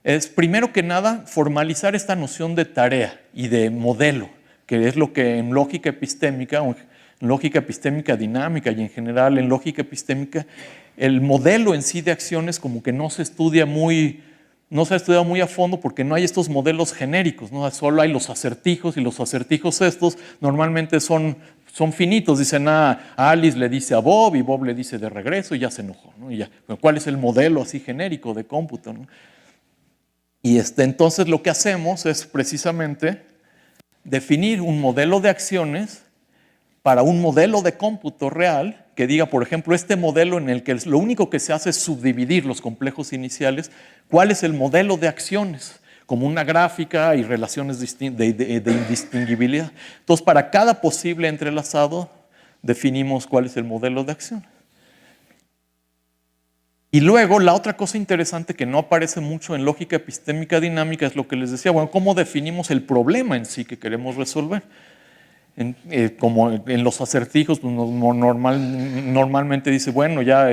es, primero que nada, formalizar esta noción de tarea y de modelo, que es lo que en lógica epistémica, o en lógica epistémica dinámica y en general en lógica epistémica, el modelo en sí de acciones como que no se estudia muy a fondo porque no hay estos modelos genéricos, ¿no? Solo hay los acertijos, y los acertijos estos normalmente son finitos. Dicen, Alice le dice a Bob y Bob le dice de regreso y ya se enojó, ¿no? Y ya, ¿cuál es el modelo así genérico de cómputo, ¿no? Y entonces lo que hacemos es precisamente definir un modelo de acciones para un modelo de cómputo real que diga, por ejemplo, este modelo en el que lo único que se hace es subdividir los complejos iniciales, ¿cuál es el modelo de acciones? Como una gráfica y relaciones de indistinguibilidad. Entonces, para cada posible entrelazado, definimos cuál es el modelo de acción. Y luego, la otra cosa interesante que no aparece mucho en lógica epistémica dinámica es lo que les decía, bueno, ¿cómo definimos el problema en sí que queremos resolver? Como en los acertijos, pues normalmente dice, bueno, ya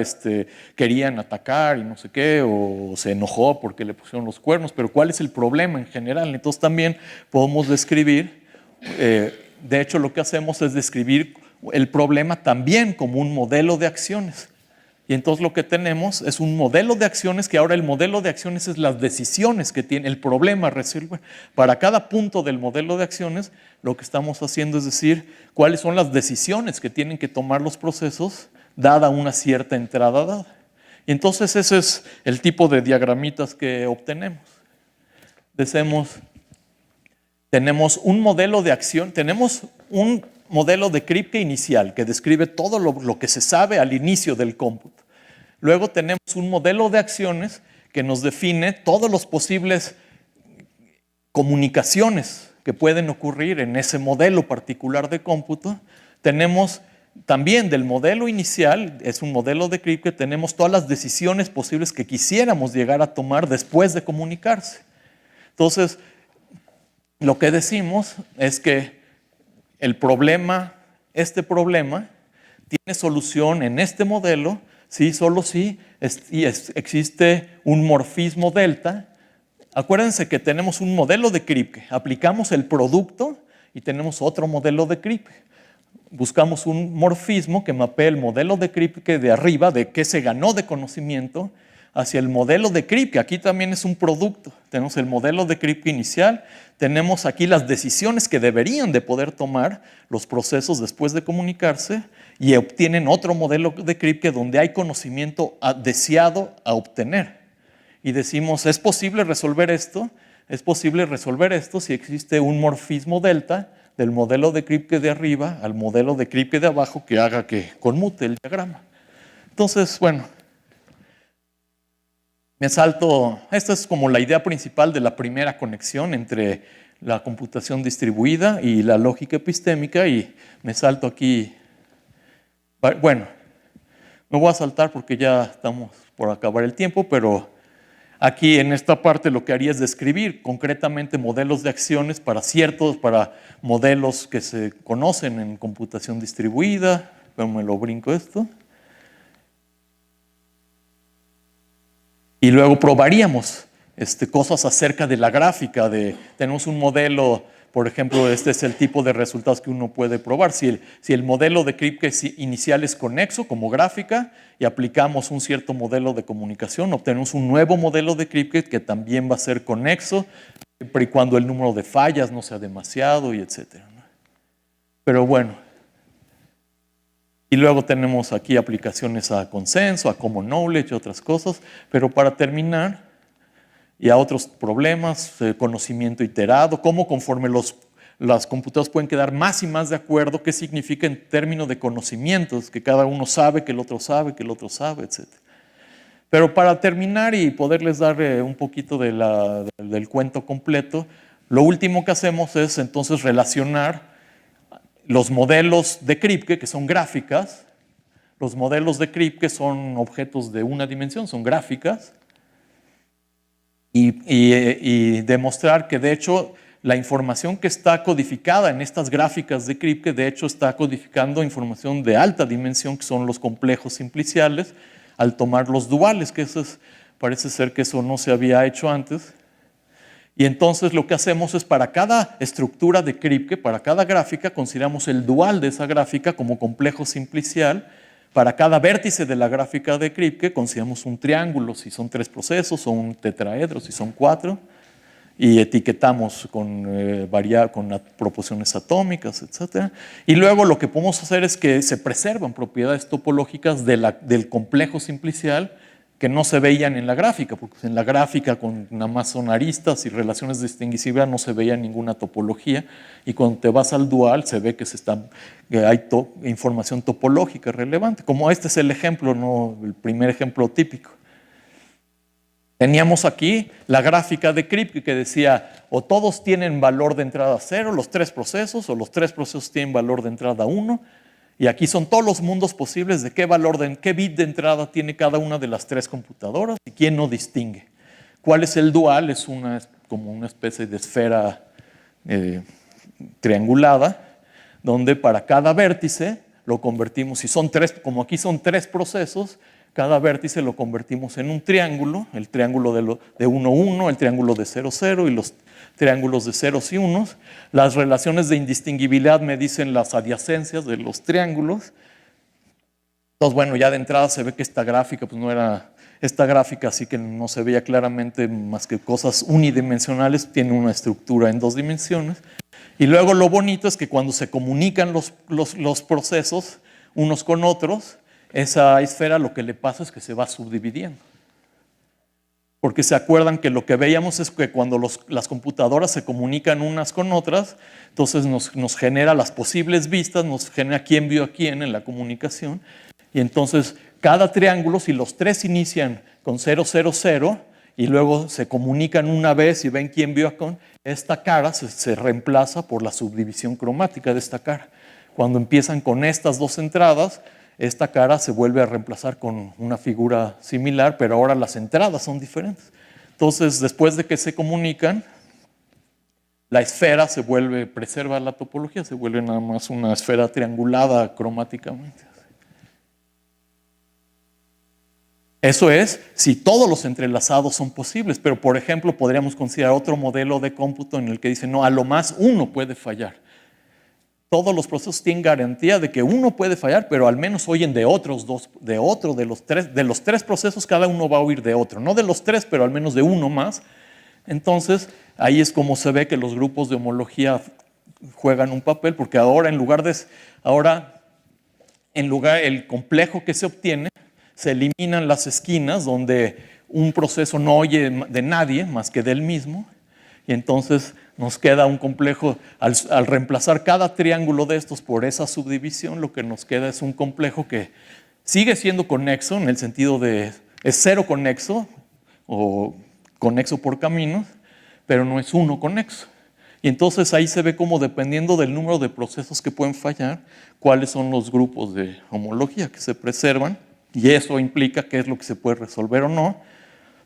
querían atacar y no sé qué, o se enojó porque le pusieron los cuernos, pero ¿cuál es el problema en general? Entonces también podemos describir, de hecho lo que hacemos es describir el problema también como un modelo de acciones. Y entonces lo que tenemos es un modelo de acciones, que ahora el modelo de acciones es las decisiones que tiene el problema resuelve. Para cada punto del modelo de acciones, lo que estamos haciendo es decir cuáles son las decisiones que tienen que tomar los procesos dada una cierta entrada dada. Y entonces ese es el tipo de diagramitas que obtenemos. Tenemos un modelo de acción, tenemos un modelo de Kripke inicial que describe todo lo que se sabe al inicio del cómputo. Luego tenemos un modelo de acciones que nos define todos los posibles comunicaciones que pueden ocurrir en ese modelo particular de cómputo. Tenemos también del modelo inicial, es un modelo de Kripke, tenemos todas las decisiones posibles que quisiéramos llegar a tomar después de comunicarse. Entonces, lo que decimos es que el problema este problema tiene solución en este modelo, sí, solo si existe un morfismo delta. Acuérdense que tenemos un modelo de Kripke, aplicamos el producto y tenemos otro modelo de Kripke. Buscamos un morfismo que mapee el modelo de Kripke de arriba, de qué se ganó de conocimiento, hacia el modelo de Kripke. Aquí también es un producto. Tenemos el modelo de Kripke inicial, tenemos aquí las decisiones que deberían de poder tomar los procesos después de comunicarse y obtienen otro modelo de Kripke donde hay conocimiento deseado a obtener. Y decimos, ¿es posible resolver esto? Es posible resolver esto si existe un morfismo delta del modelo de Kripke de arriba al modelo de Kripke de abajo que haga que conmute el diagrama. Entonces, bueno, me salto, esta es como la idea principal de la primera conexión entre la computación distribuida y la lógica epistémica y me salto aquí, bueno, me voy a saltar porque ya estamos por acabar el tiempo, pero aquí en esta parte lo que haría es describir concretamente modelos de acciones para modelos que se conocen en computación distribuida, pero me lo brinco esto. Y luego probaríamos cosas acerca de la gráfica. Tenemos un modelo, por ejemplo, este es el tipo de resultados que uno puede probar. Si el modelo de Kripke inicial es conexo como gráfica y aplicamos un cierto modelo de comunicación, obtenemos un nuevo modelo de Kripke que también va a ser conexo, siempre y cuando el número de fallas no sea demasiado, y etc. Pero bueno. Y luego tenemos aquí aplicaciones a consenso, a common knowledge, otras cosas. Pero para terminar, y a otros problemas, conocimiento iterado, cómo conforme las computadoras pueden quedar más y más de acuerdo, qué significa en términos de conocimientos, que cada uno sabe, que el otro sabe, que el otro sabe, etc. Pero para terminar y poderles dar un poquito del cuento completo, lo último que hacemos es entonces relacionar los modelos de Kripke, que son gráficas. Los modelos de Kripke son objetos de una dimensión, son gráficas. Y demostrar que de hecho la información que está codificada en estas gráficas de Kripke, de hecho está codificando información de alta dimensión, que son los complejos simpliciales, al tomar los duales, que parece ser que eso no se había hecho antes. Y entonces lo que hacemos es para cada estructura de Kripke, para cada gráfica, consideramos el dual de esa gráfica como complejo simplicial. Para cada vértice de la gráfica de Kripke consideramos un triángulo, si son 3 procesos, o un tetraedro, si son 4. Y etiquetamos con proporciones atómicas, etc. Y luego lo que podemos hacer es que se preservan propiedades topológicas del complejo simplicial que no se veían en la gráfica, porque en la gráfica con nada más son aristas y relaciones distinguibles no se veía ninguna topología, y cuando te vas al dual se ve que hay información topológica relevante, como este es el ejemplo, ¿no? El primer ejemplo típico. Teníamos aquí la gráfica de Kripke que decía o todos tienen valor de entrada 0, los 3 procesos, o los 3 procesos tienen valor de entrada 1. Y aquí son todos los mundos posibles de qué bit de entrada tiene cada una de las 3 computadoras y quién no distingue. ¿Cuál es el dual? Es como una especie de esfera triangulada, donde para cada vértice lo convertimos, como aquí son 3 procesos, cada vértice lo convertimos en un triángulo, el triángulo de 1, 1, el triángulo de 0, 0 y los triángulos de ceros y unos. Las relaciones de indistinguibilidad me dicen las adyacencias de los triángulos. Entonces, bueno, ya de entrada se ve que esta gráfica pues no era esta gráfica, así que no se veía claramente más que cosas unidimensionales, tiene una estructura en 2 dimensiones. Y luego lo bonito es que cuando se comunican los procesos unos con otros, esa esfera lo que le pasa es que se va subdividiendo. Porque se acuerdan que lo que veíamos es que cuando las computadoras se comunican unas con otras, entonces nos genera las posibles vistas, nos genera quién vio a quién en la comunicación. Y entonces cada triángulo, si los 3 inician con 0, 0, 0, y luego se comunican una vez y ven quién vio a quién, esta cara se reemplaza por la subdivisión cromática de esta cara. Cuando empiezan con estas 2 entradas, esta cara se vuelve a reemplazar con una figura similar, pero ahora las entradas son diferentes. Entonces, después de que se comunican, la esfera preserva la topología, se vuelve nada más una esfera triangulada cromáticamente. Eso es si todos los entrelazados son posibles, pero por ejemplo podríamos considerar otro modelo de cómputo en el que dice, no, a lo más uno puede fallar. Todos los procesos tienen garantía de que uno puede fallar, pero al menos oyen de otros dos, de los tres procesos cada uno va a oír de otro. No de los tres, pero al menos de uno más. Entonces, ahí es como se ve que los grupos de homología juegan un papel, porque ahora el complejo que se obtiene, se eliminan las esquinas donde un proceso no oye de nadie más que del mismo, y entonces nos queda un complejo, al reemplazar cada triángulo de estos por esa subdivisión, lo que nos queda es un complejo que sigue siendo conexo, en el sentido de es cero conexo, o conexo por caminos, pero no es uno conexo. Y entonces ahí se ve como dependiendo del número de procesos que pueden fallar, cuáles son los grupos de homología que se preservan, y eso implica qué es lo que se puede resolver o no.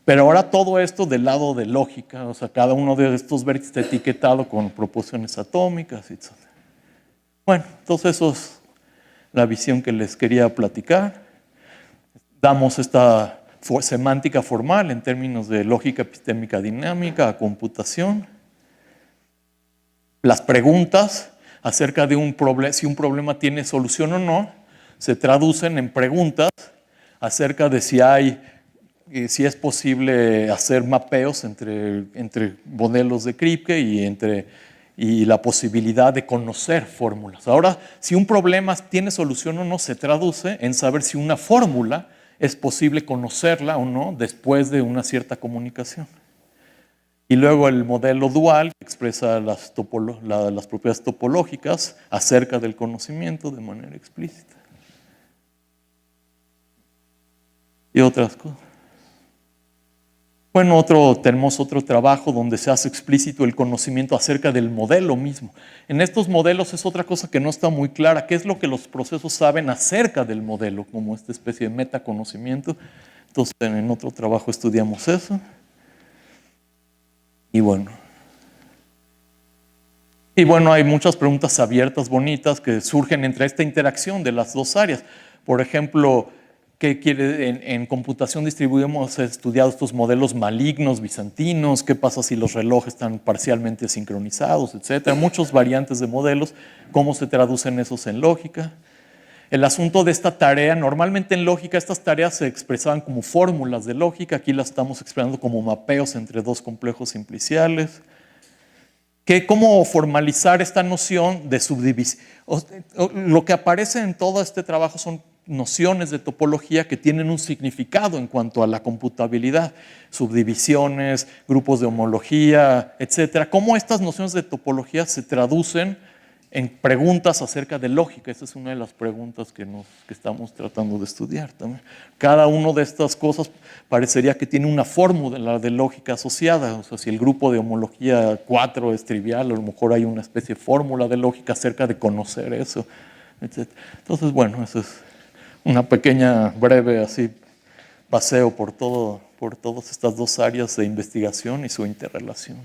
Pero ahora todo esto del lado de lógica, o sea, cada uno de estos vértices está etiquetado con proporciones atómicas, etc. Bueno, entonces eso es la visión que les quería platicar. Damos esta semántica formal en términos de lógica epistémica dinámica a computación. Las preguntas acerca de si un problema tiene solución o no se traducen en preguntas acerca de si es posible hacer mapeos entre modelos de Kripke y la posibilidad de conocer fórmulas. Ahora, si un problema tiene solución o no, se traduce en saber si una fórmula es posible conocerla o no después de una cierta comunicación. Y luego el modelo dual que expresa las propiedades topológicas acerca del conocimiento de manera explícita. Y otras cosas. Bueno, tenemos otro trabajo donde se hace explícito el conocimiento acerca del modelo mismo. En estos modelos es otra cosa que no está muy clara. ¿Qué es lo que los procesos saben acerca del modelo? Como esta especie de metaconocimiento. Entonces, en otro trabajo estudiamos eso. Y bueno, hay muchas preguntas abiertas, bonitas, que surgen entre esta interacción de las dos áreas. Por ejemplo, ¿qué quiere en computación distribuida? Hemos estudiado estos modelos malignos, bizantinos, qué pasa si los relojes están parcialmente sincronizados, etcétera. Muchas variantes de modelos, cómo se traducen esos en lógica. El asunto de esta tarea, normalmente en lógica estas tareas se expresaban como fórmulas de lógica, aquí las estamos expresando como mapeos entre dos complejos simpliciales. ¿Cómo formalizar esta noción de subdivisión? Lo que aparece en todo este trabajo son nociones de topología que tienen un significado en cuanto a la computabilidad, subdivisiones, grupos de homología, etcétera. ¿Cómo estas nociones de topología se traducen en preguntas acerca de lógica? Esa es una de las preguntas que estamos tratando de estudiar también. Cada una de estas cosas parecería que tiene una fórmula de lógica asociada. O sea, si el grupo de homología 4 es trivial, a lo mejor hay una especie de fórmula de lógica acerca de conocer eso, etc. Entonces, bueno, eso es una pequeña, breve así paseo por todas estas dos áreas de investigación y su interrelación.